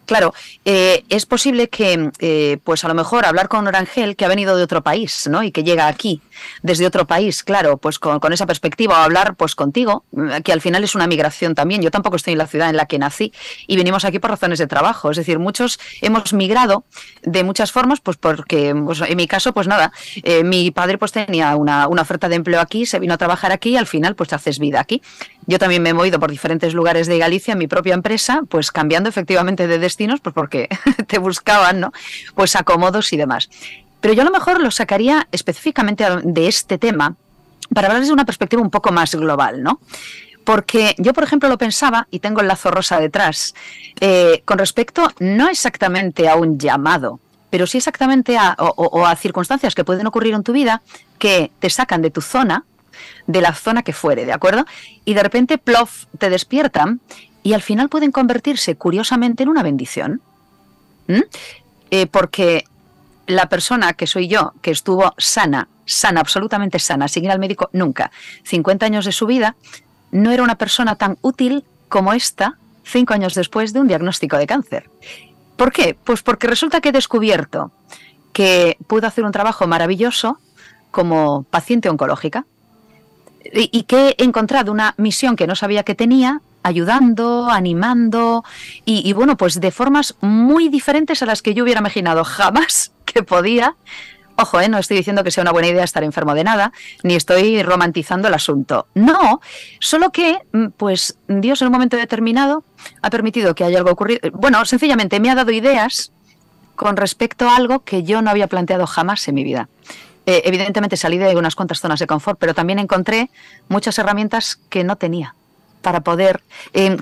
Claro, es posible que, pues a lo mejor hablar con Orangel, que ha venido de otro país, ¿no? Y que llega aquí desde otro país, claro, pues con esa perspectiva, o hablar pues contigo, que al final es una migración también. Yo tampoco estoy en la ciudad en la que nací y venimos aquí por razones de trabajo. Es decir, muchos hemos migrado de muchas formas, pues porque, pues, en mi caso, pues nada, mi padre pues tenía una oferta de empleo aquí, se vino a trabajar aquí y al final pues te haces vida aquí. Yo también me he movido por diferentes lugares de Galicia en mi propia empresa, pues cambiando efectivamente de destinos, pues porque te buscaban, ¿no? Pues acomodos y demás. Pero yo a lo mejor lo sacaría específicamente de este tema para hablar desde una perspectiva un poco más global, ¿no? Porque yo, por ejemplo, lo pensaba, y tengo el lazo rosa detrás, con respecto no exactamente a un llamado, pero sí exactamente a circunstancias que pueden ocurrir en tu vida que te sacan de tu zona, de la zona que fuere, ¿de acuerdo? Y de repente, plof, te despiertan y al final pueden convertirse, curiosamente, en una bendición. Porque la persona que soy yo, que estuvo sana, absolutamente sana, sin ir al médico nunca, 50 años de su vida, no era una persona tan útil como esta 5 años después de un diagnóstico de cáncer. ¿Por qué? Pues porque resulta que he descubierto que puedo hacer un trabajo maravilloso como paciente oncológica y que he encontrado una misión que no sabía que tenía, ayudando, animando y bueno, pues de formas muy diferentes a las que yo hubiera imaginado jamás que podía. Ojo, no estoy diciendo que sea una buena idea estar enfermo de nada, ni estoy romantizando el asunto. No, solo que, pues, Dios en un momento determinado ha permitido que haya algo ocurrido. Bueno, sencillamente me ha dado ideas con respecto a algo que yo no había planteado jamás en mi vida. Evidentemente salí de unas cuantas zonas de confort, pero también encontré muchas herramientas que no tenía para poder,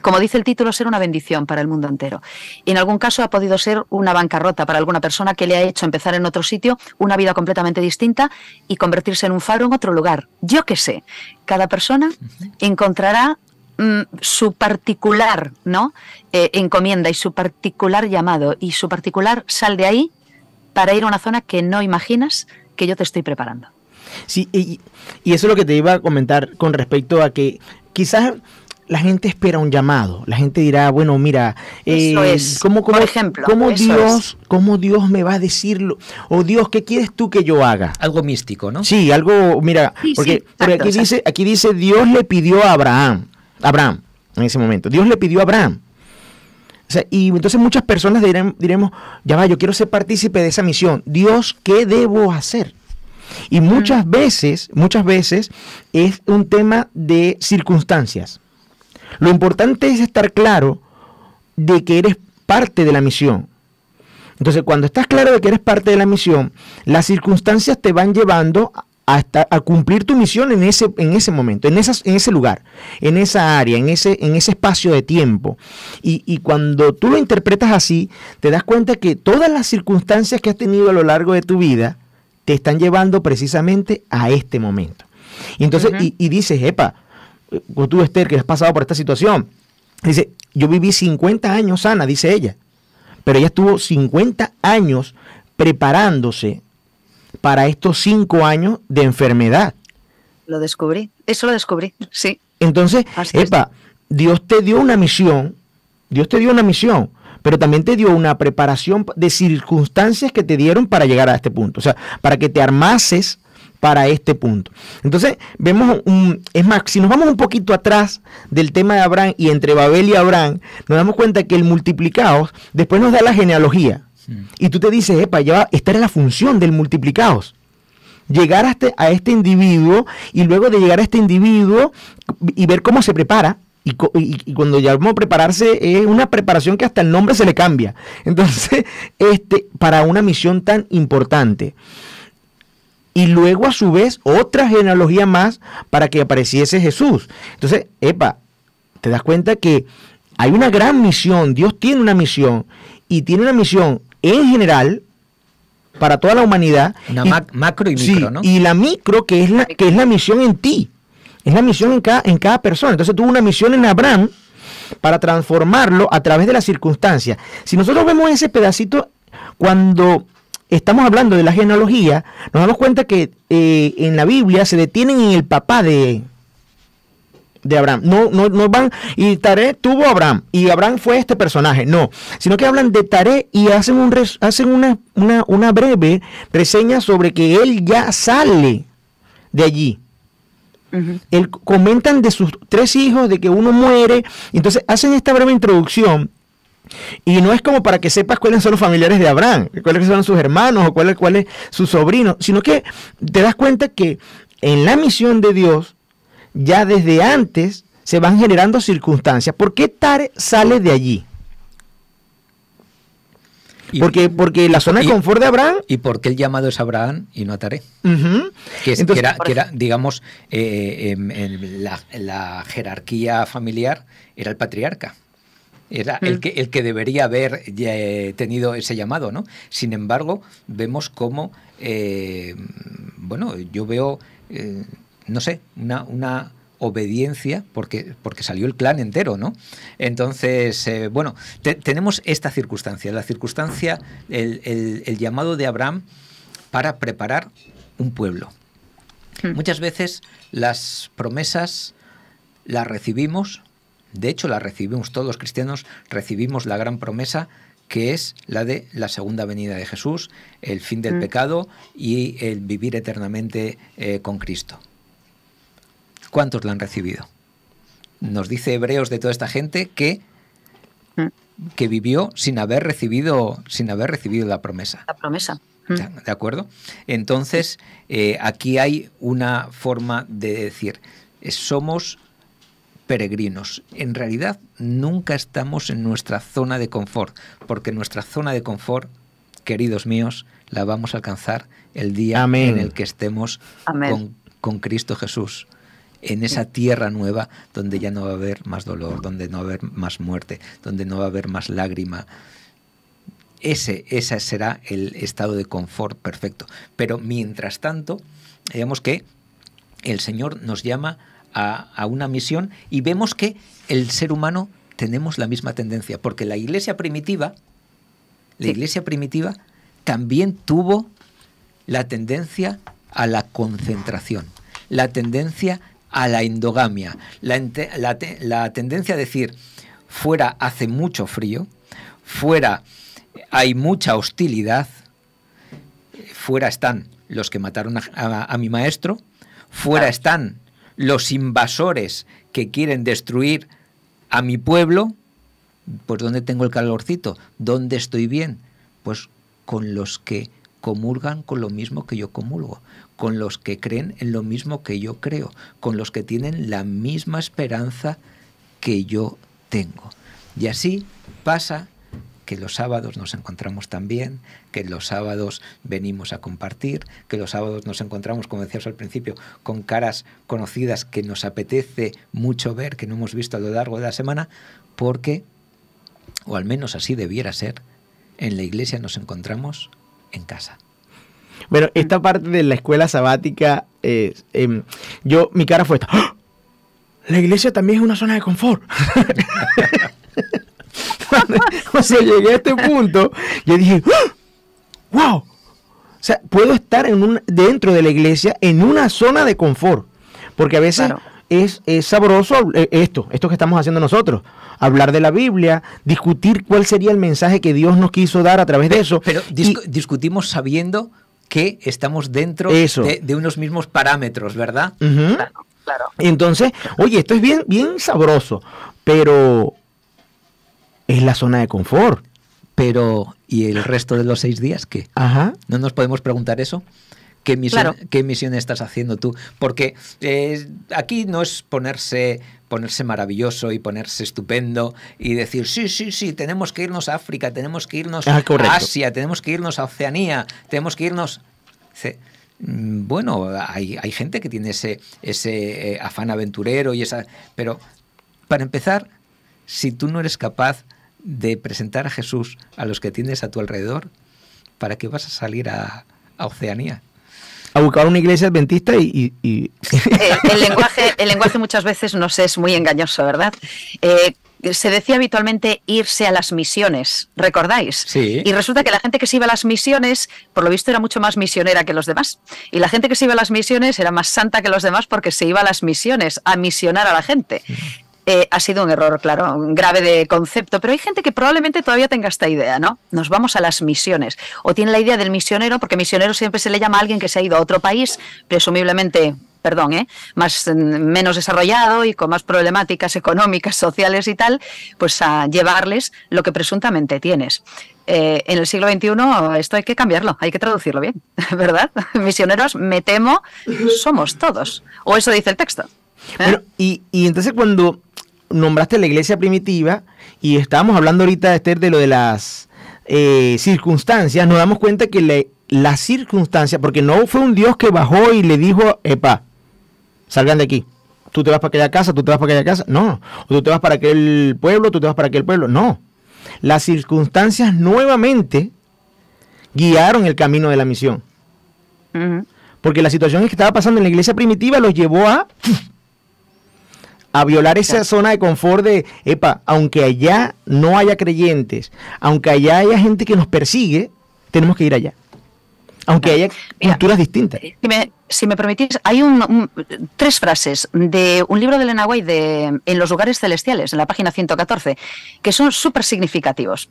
como dice el título, ser una bendición para el mundo entero. Y en algún caso ha podido ser una bancarrota para alguna persona que le ha hecho empezar en otro sitio, una vida completamente distinta y convertirse en un faro en otro lugar. Yo qué sé, cada persona encontrará su particular, ¿no? Encomienda y su particular llamado y su particular sal de ahí para ir a una zona que no imaginas que yo te estoy preparando. Sí, y eso es lo que te iba a comentar con respecto a que quizás la gente espera un llamado. La gente dirá, bueno, mira, por ejemplo, ¿cómo Dios me va a decirlo? O Dios, ¿qué quieres tú que yo haga? Algo místico, ¿no? Sí, algo, mira, sí, porque aquí dice, Dios le pidió a Abraham en ese momento. Dios le pidió a Abraham. O sea, y entonces muchas personas diremos, ya va, yo quiero ser partícipe de esa misión. Dios, ¿qué debo hacer? Y muchas veces es un tema de circunstancias. Lo importante es estar claro de que eres parte de la misión. Entonces, cuando estás claro de que eres parte de la misión, las circunstancias te van llevando a cumplir tu misión en ese momento, en ese lugar, en esa área, en ese espacio de tiempo. Y cuando tú lo interpretas así, te das cuenta que todas las circunstancias que has tenido a lo largo de tu vida te están llevando precisamente a este momento. Y entonces, y dices, epa, tú, Esther, que has pasado por esta situación, dice, yo viví 50 años sana, dice ella, pero ella estuvo 50 años preparándose para estos 5 años de enfermedad. Lo descubrí, sí. Entonces, Dios te dio una misión, pero también te dio una preparación de circunstancias que te dieron para llegar a este punto, o sea, para que te armases para este punto. Entonces, vemos, es más, si nos vamos un poquito atrás del tema de Abraham y entre Babel y Abraham, nos damos cuenta que el multiplicados después nos da la genealogía. Y tú te dices, esta era la función del multiplicados. Llegar a este individuo y luego de llegar a este individuo y ver cómo se prepara. Y cuando llamamos prepararse es una preparación que hasta el nombre se le cambia. Entonces, para una misión tan importante. Y luego a su vez otra genealogía más para que apareciese Jesús. Entonces, te das cuenta que hay una gran misión. Dios tiene una misión y tiene una misión en general, para toda la humanidad. Una macro y micro, sí, ¿no? Y la micro, que es la misión en ti. Es la misión en cada persona. Entonces tuvo una misión en Abraham para transformarlo a través de las circunstancias. Si nosotros vemos ese pedacito, cuando estamos hablando de la genealogía, nos damos cuenta que en la Biblia se detienen en el papá de Abraham. No van, y Taré tuvo a Abraham, y Abraham fue este personaje. No, sino que hablan de Taré y hacen una breve reseña sobre que él ya sale de allí. Comentan de sus 3 hijos, de que uno muere, entonces hacen esta breve introducción, y no es como para que sepas cuáles son los familiares de Abraham, cuáles son sus hermanos o cuál es su sobrino, sino que te das cuenta que en la misión de Dios, ya desde antes se van generando circunstancias. ¿Por qué Tare sale de allí? Porque la zona de confort de Abraham... ¿Y por qué el llamado es Abraham y no a Taré? Que era, digamos, en la jerarquía familiar, era el patriarca. Era el que debería haber tenido ese llamado, ¿no? Sin embargo, vemos cómo, yo veo, no sé, una obediencia, porque salió el clan entero, ¿no? Entonces, tenemos esta circunstancia, el llamado de Abraham para preparar un pueblo. Muchas veces las promesas las recibimos, de hecho las recibimos todos los cristianos, recibimos la gran promesa que es la de la segunda venida de Jesús, el fin del pecado y el vivir eternamente con Cristo. ¿Cuántos la han recibido? Nos dice Hebreos de toda esta gente que vivió sin haber recibido la promesa. La promesa. ¿De acuerdo? Entonces, aquí hay una forma de decir, somos peregrinos. En realidad, nunca estamos en nuestra zona de confort, porque nuestra zona de confort, queridos míos, la vamos a alcanzar el día en el que estemos con Cristo Jesús. En esa tierra nueva donde ya no va a haber más dolor, donde no va a haber más muerte, donde no va a haber más lágrima. Ese será el estado de confort perfecto. Pero mientras tanto, digamos que el Señor nos llama a una misión y vemos que el ser humano tenemos la misma tendencia, porque la iglesia primitiva también tuvo la tendencia a la concentración, la tendencia a la endogamia, la tendencia a decir, fuera hace mucho frío, fuera hay mucha hostilidad, fuera están los que mataron a mi maestro, fuera están los invasores que quieren destruir a mi pueblo. Pues ¿dónde tengo el calorcito? ¿Dónde estoy bien? Pues con los que comulgan con lo mismo que yo comulgo, con los que creen en lo mismo que yo creo, con los que tienen la misma esperanza que yo tengo. Y así pasa que los sábados nos encontramos también, que los sábados venimos a compartir, que los sábados nos encontramos, como decíamos al principio, con caras conocidas que nos apetece mucho ver, que no hemos visto a lo largo de la semana, porque, o al menos así debiera ser, en la iglesia nos encontramos en casa. Bueno, esta parte de la escuela sabática, mi cara fue esta. ¡Oh! La iglesia también es una zona de confort. Cuando llegué a este punto, yo dije, ¡oh! ¡Wow! O sea, puedo estar dentro de la iglesia en una zona de confort. Porque a veces es sabroso esto que estamos haciendo nosotros. Hablar de la Biblia, discutir cuál sería el mensaje que Dios nos quiso dar a través de eso. Pero discutimos sabiendo que estamos dentro de unos mismos parámetros, ¿verdad? Claro. Entonces, oye, esto es bien, bien sabroso, pero es la zona de confort. Pero, ¿y el resto de los 6 días qué? Ajá. ¿No nos podemos preguntar eso? ¿Qué misión estás haciendo tú? Porque aquí no es ponerse maravilloso y ponerse estupendo y decir, sí, tenemos que irnos a África, tenemos que irnos a Asia, tenemos que irnos a Oceanía, tenemos que irnos... Bueno, hay gente que tiene ese afán aventurero pero para empezar, si tú no eres capaz de presentar a Jesús a los que tienes a tu alrededor, ¿para qué vas a salir a Oceanía? A buscar una iglesia adventista y... El lenguaje muchas veces nos es muy engañoso, ¿verdad? Se decía habitualmente irse a las misiones, ¿recordáis? Sí. Y resulta que la gente que se iba a las misiones, por lo visto, era mucho más misionera que los demás. Y la gente que se iba a las misiones era más santa que los demás porque se iba a las misiones, a misionar a la gente. Ha sido un error, claro, grave de concepto, pero hay gente que probablemente todavía tenga esta idea, ¿no? Nos vamos a las misiones. O tiene la idea del misionero, porque misionero siempre se le llama a alguien que se ha ido a otro país, presumiblemente, menos desarrollado y con más problemáticas económicas, sociales y tal, pues a llevarles lo que presuntamente tienes. En el siglo XXI esto hay que cambiarlo, hay que traducirlo bien, ¿verdad? Misioneros, me temo, somos todos. O eso dice el texto. Bueno, y entonces cuando nombraste la iglesia primitiva y estábamos hablando ahorita, Esther, de lo de las circunstancias, nos damos cuenta que la circunstancia, porque no fue un Dios que bajó y le dijo, epa, salgan de aquí, tú te vas para aquella casa, tú te vas para aquella casa, no, o tú te vas para aquel pueblo, tú te vas para aquel pueblo, no. Las circunstancias nuevamente guiaron el camino de la misión. Porque la situación que estaba pasando en la iglesia primitiva los llevó a violar esa zona de confort de, epa, aunque allá no haya creyentes, aunque allá haya gente que nos persigue, tenemos que ir allá. Aunque haya culturas distintas. Si me permitís, hay tres frases de un libro de Elena White En los lugares celestiales, en la página 114, que son súper significativos.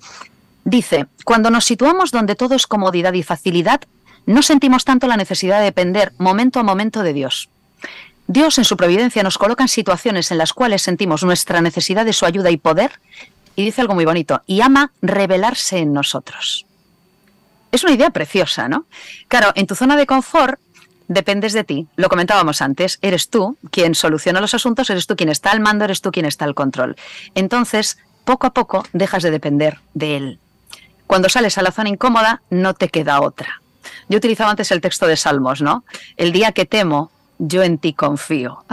Dice, cuando nos situamos donde todo es comodidad y facilidad, no sentimos tanto la necesidad de depender momento a momento de Dios. Dios en su providencia nos coloca en situaciones en las cuales sentimos nuestra necesidad de su ayuda y poder, y dice algo muy bonito, y ama revelarse en nosotros. Es una idea preciosa, ¿no? Claro, en tu zona de confort dependes de ti, lo comentábamos antes, eres tú quien soluciona los asuntos, eres tú quien está al mando, eres tú quien está al control. Entonces, poco a poco dejas de depender de él. Cuando sales a la zona incómoda, no te queda otra. Yo utilizaba antes el texto de Salmos, ¿no? El día que temo, yo en ti confío.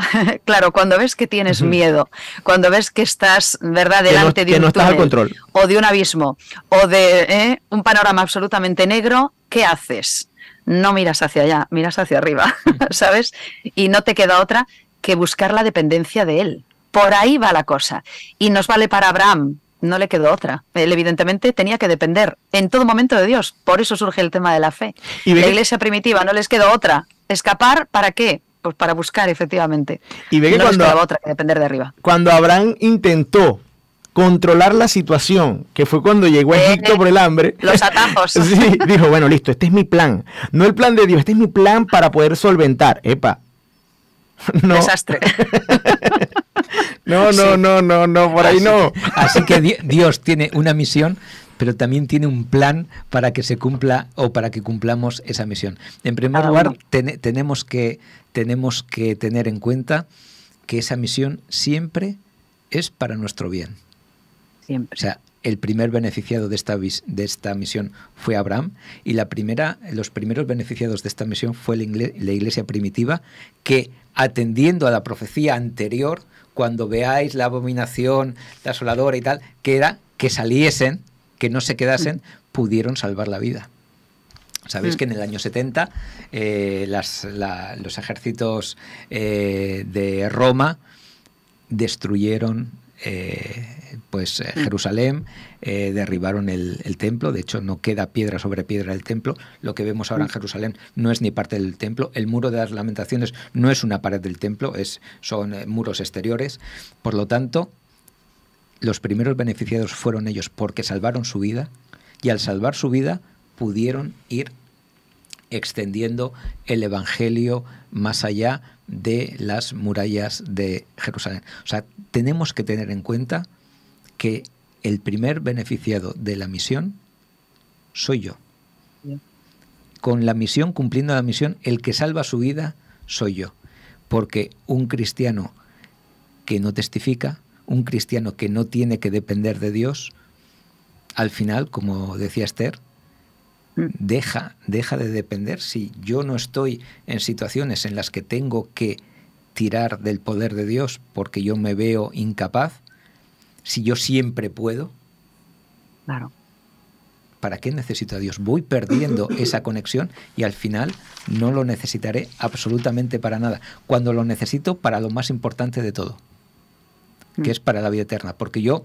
Claro, cuando ves que tienes miedo, cuando ves que estás, ¿verdad?, delante de un túnel, o de un abismo, o de un panorama absolutamente negro, ¿qué haces? No miras hacia allá, miras hacia arriba, ¿sabes? Y no te queda otra que buscar la dependencia de él. Por ahí va la cosa. Y nos vale para Abraham. No le quedó otra. Él evidentemente tenía que depender en todo momento de Dios. Por eso surge el tema de la fe. Y la iglesia primitiva no les quedó otra. ¿Escapar para qué? Pues para buscar, efectivamente. Y ve que no les quedaba otra que depender de arriba. Cuando Abraham intentó controlar la situación, que fue cuando llegó a Egipto por el hambre. Los atajos. Sí, dijo, bueno, listo, este es mi plan. No el plan de Dios, este es mi plan para poder solventar. Epa. No. Desastre. No, por ahí no. Así que Dios tiene una misión, pero también tiene un plan para que se cumpla o para que cumplamos esa misión. En primer lugar, tenemos que tener en cuenta que esa misión siempre es para nuestro bien. Siempre. O sea, el primer beneficiado de esta misión fue Abraham y los primeros beneficiados de esta misión fue la iglesia primitiva, que atendiendo a la profecía anterior, cuando veáis la abominación, la asoladora y tal, que era que saliesen, que no se quedasen, pudieron salvar la vida. Sabéis que en el año 70 los ejércitos de Roma destruyeron Jerusalén, derribaron el templo. De hecho, no queda piedra sobre piedra del templo. Lo que vemos ahora en Jerusalén no es ni parte del templo. El muro de las lamentaciones no es una pared del templo, son muros exteriores. Por lo tanto, los primeros beneficiados fueron ellos porque salvaron su vida, y al salvar su vida pudieron ir extendiendo el evangelio más allá de las murallas de Jerusalén. O sea, tenemos que tener en cuenta que el primer beneficiado de la misión soy yo. Con la misión, cumpliendo la misión, el que salva su vida soy yo. Porque un cristiano que no testifica, un cristiano que no tiene que depender de Dios, al final, como decía Esther, deja de depender. Si yo no estoy en situaciones en las que tengo que tirar del poder de Dios porque yo me veo incapaz, si yo siempre puedo, claro, ¿para qué necesito a Dios? Voy perdiendo esa conexión y al final no lo necesitaré absolutamente para nada, cuando lo necesito para lo más importante de todo, que es para la vida eterna, porque yo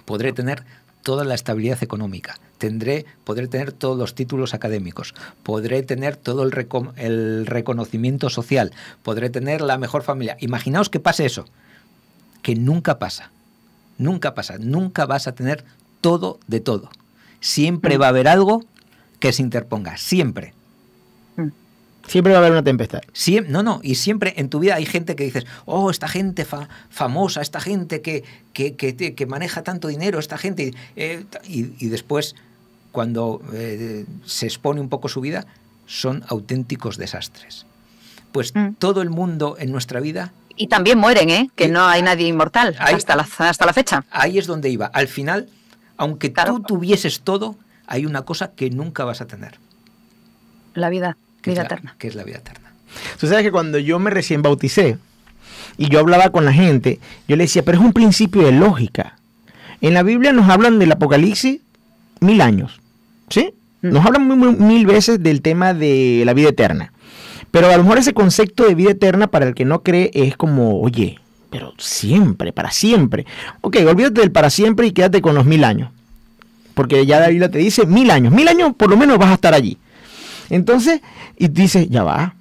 podré tener toda la estabilidad económica, podré tener todos los títulos académicos, podré tener todo el reconocimiento social, podré tener la mejor familia. Imaginaos que pase eso, que nunca pasa, nunca vas a tener todo de todo. Siempre va a haber algo que se interponga, siempre. Siempre va a haber una tempestad. Y siempre en tu vida hay gente que dices, oh, esta gente famosa, esta gente que maneja tanto dinero, esta gente... y después, cuando se expone un poco su vida, son auténticos desastres. Pues todo el mundo en nuestra vida... Y también mueren, que no hay nadie inmortal hasta la fecha. Ahí es donde iba. Al final, aunque tú tuvieses todo, hay una cosa que nunca vas a tener. La vida eterna. Que es la vida eterna. Tú sabes que cuando yo me recién bauticé y yo hablaba con la gente, yo le decía, pero es un principio de lógica. En la Biblia nos hablan del Apocalipsis 1000 años, ¿sí? Nos hablan mil veces del tema de la vida eterna. Pero a lo mejor ese concepto de vida eterna para el que no cree es como, oye, pero siempre, para siempre. Ok, olvídate del para siempre y quédate con los 1000 años. Porque ya la Biblia te dice 1000 años. 1000 años por lo menos vas a estar allí. Entonces, y dices, ya va.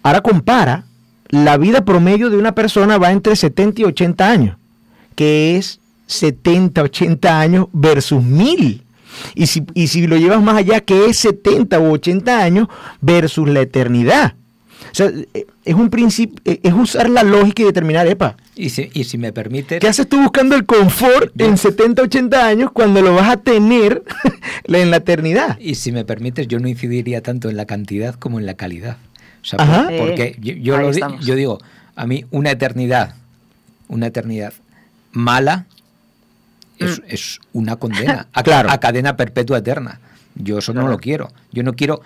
Ahora compara, la vida promedio de una persona va entre 70 y 80 años. Que es 70, 80 años versus 1000. Y si lo llevas más allá, que es 70 u 80 años versus la eternidad. O sea, es un principio, es usar la lógica y determinar, Y si me permites... ¿Qué haces tú buscando el confort en 70, 80 años cuando lo vas a tener en la eternidad? Y si me permites, yo no incidiría tanto en la cantidad como en la calidad. O sea, porque yo digo, a mí una eternidad mala es una condena a cadena perpetua eterna. Yo eso no lo quiero. Yo no quiero...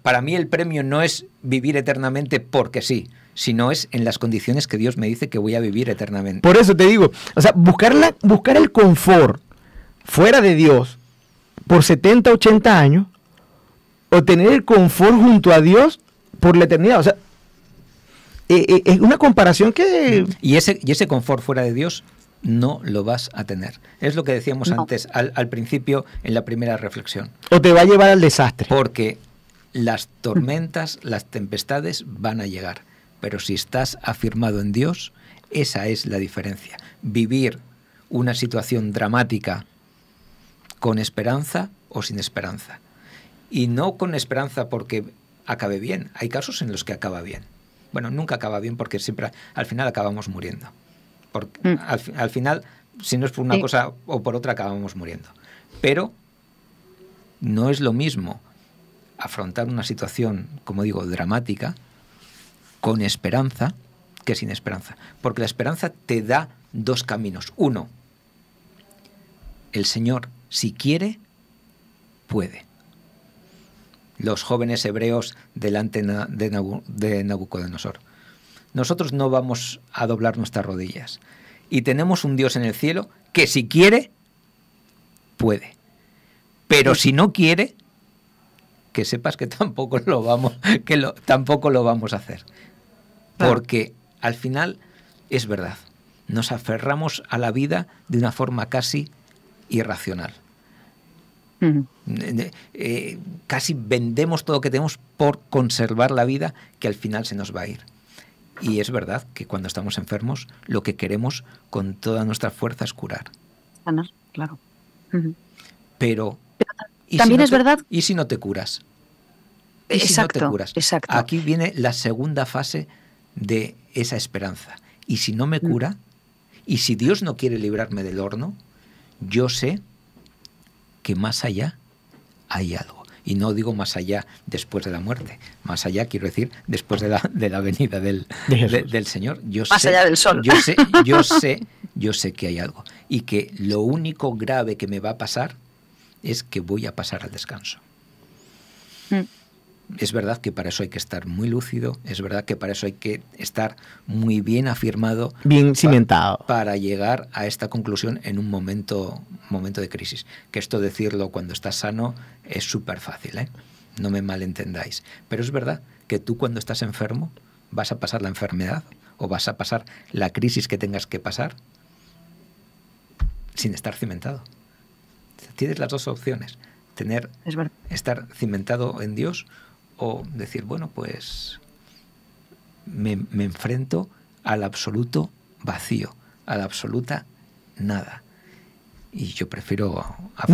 Para mí el premio no es vivir eternamente porque sí, sino es en las condiciones que Dios me dice que voy a vivir eternamente. Por eso te digo, o sea, buscar el confort fuera de Dios por 70, 80 años o tener el confort junto a Dios por la eternidad. O sea, es una comparación que... Y ese confort fuera de Dios no lo vas a tener. Es lo que decíamos antes, al principio, en la primera reflexión. O te va a llevar al desastre. Porque las tormentas, las tempestades van a llegar. Pero si estás afirmado en Dios, esa es la diferencia. Vivir una situación dramática con esperanza o sin esperanza. Y no con esperanza porque acabe bien. Hay casos en los que acaba bien. Bueno, nunca acaba bien porque siempre al final acabamos muriendo. Porque al final, si no es por una cosa o por otra, acabamos muriendo. Pero no es lo mismo afrontar una situación, como digo, dramática, con esperanza, que sin esperanza. Porque la esperanza te da dos caminos. Uno, el Señor, si quiere, puede. Los jóvenes hebreos delante de Nabucodonosor. Nosotros no vamos a doblar nuestras rodillas. Y tenemos un Dios en el cielo que si quiere, puede. Pero si no quiere, que sepas que tampoco lo vamos a hacer. Porque al final es verdad. Nos aferramos a la vida de una forma casi irracional. Casi vendemos todo lo que tenemos por conservar la vida que al final se nos va a ir. Y es verdad que cuando estamos enfermos, lo que queremos con toda nuestra fuerza es curar. Sanar, claro. Pero también es verdad. ¿Y si no te curas? Exacto, si no te curas? Exacto. Aquí viene la segunda fase de esa esperanza. Y si no me cura, y si Dios no quiere librarme del horno, yo sé que más allá hay algo. Y no digo más allá después de la muerte. Más allá, quiero decir, después de la venida del Señor. Más allá del sol. Yo sé que hay algo. Y que lo único grave que me va a pasar es que voy a pasar al descanso. Es verdad que para eso hay que estar muy lúcido, es verdad que para eso hay que estar muy bien afirmado, bien cimentado, para llegar a esta conclusión en un momento de crisis. Que esto decirlo cuando estás sano es súper fácil, ¿eh? No me malentendáis. Pero es verdad que tú cuando estás enfermo vas a pasar la enfermedad o vas a pasar la crisis que tengas que pasar sin estar cimentado. Tienes las dos opciones, estar cimentado en Dios o decir, bueno, pues me enfrento al absoluto vacío, a la absoluta nada. Y yo prefiero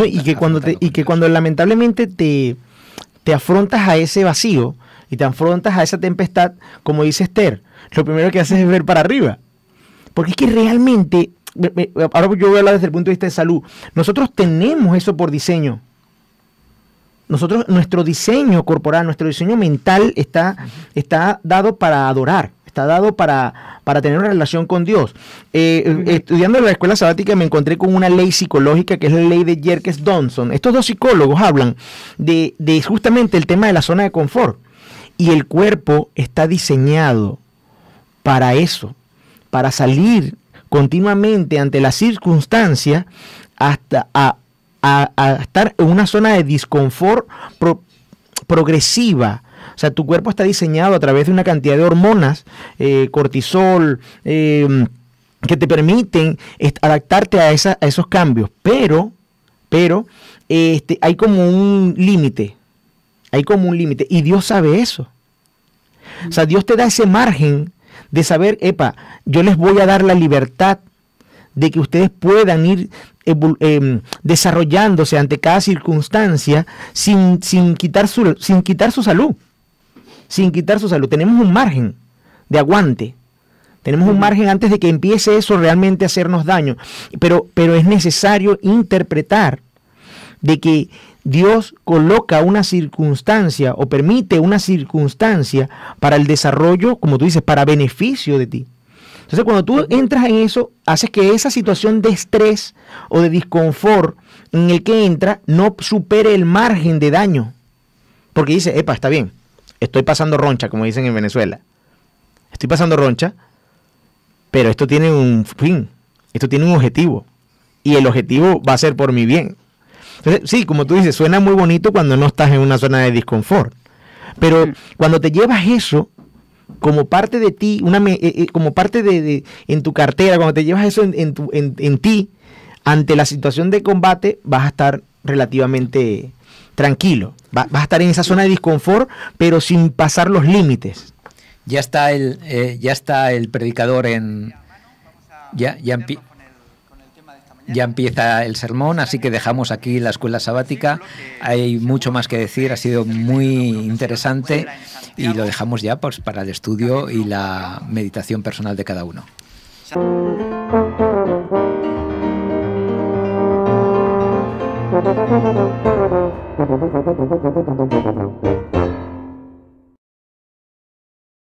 y que cuando lamentablemente te afrontas a ese vacío y te afrontas a esa tempestad, como dice Esther, lo primero que haces es ver para arriba. Porque es que realmente, ahora yo voy a hablar desde el punto de vista de salud, nosotros tenemos eso por diseño. Nuestro diseño corporal, nuestro diseño mental está dado para adorar, está dado para tener una relación con Dios. Estudiando en la escuela sabática me encontré con una ley psicológica que es la ley de Yerkes-Dodson. Estos dos psicólogos hablan de justamente el tema de la zona de confort. Y el cuerpo está diseñado para eso, para salir continuamente ante la circunstancia hasta a estar en una zona de disconfort progresiva. O sea, tu cuerpo está diseñado a través de una cantidad de hormonas, cortisol, que te permiten adaptarte a esos cambios. Pero hay como un límite. Y Dios sabe eso. O sea, Dios te da ese margen de saber, yo les voy a dar la libertad de que ustedes puedan ir desarrollándose ante cada circunstancia sin quitar su salud. Sin quitar su salud. Tenemos un margen de aguante. Tenemos un margen antes de que empiece eso realmente a hacernos daño. Pero es necesario interpretar de que Dios coloca una circunstancia o permite una circunstancia para el desarrollo, como tú dices, para beneficio de ti. Entonces, cuando tú entras en eso, haces que esa situación de estrés o de disconfort en el que entra no supere el margen de daño. Porque dice, está bien, estoy pasando roncha, como dicen en Venezuela. Estoy pasando roncha, pero esto tiene un fin, esto tiene un objetivo. Y el objetivo va a ser por mi bien. Entonces, sí, como tú dices, suena muy bonito cuando no estás en una zona de disconfort. Pero cuando te llevas eso como parte de ti, como parte de en tu cartera, cuando te llevas eso en ti, ante la situación de combate, vas a estar relativamente tranquilo. Vas a estar en esa zona de disconfort, pero sin pasar los límites. Ya está el predicador ya empieza el sermón, así que dejamos aquí la escuela sabática. Hay mucho más que decir, ha sido muy interesante y lo dejamos ya pues para el estudio y la meditación personal de cada uno.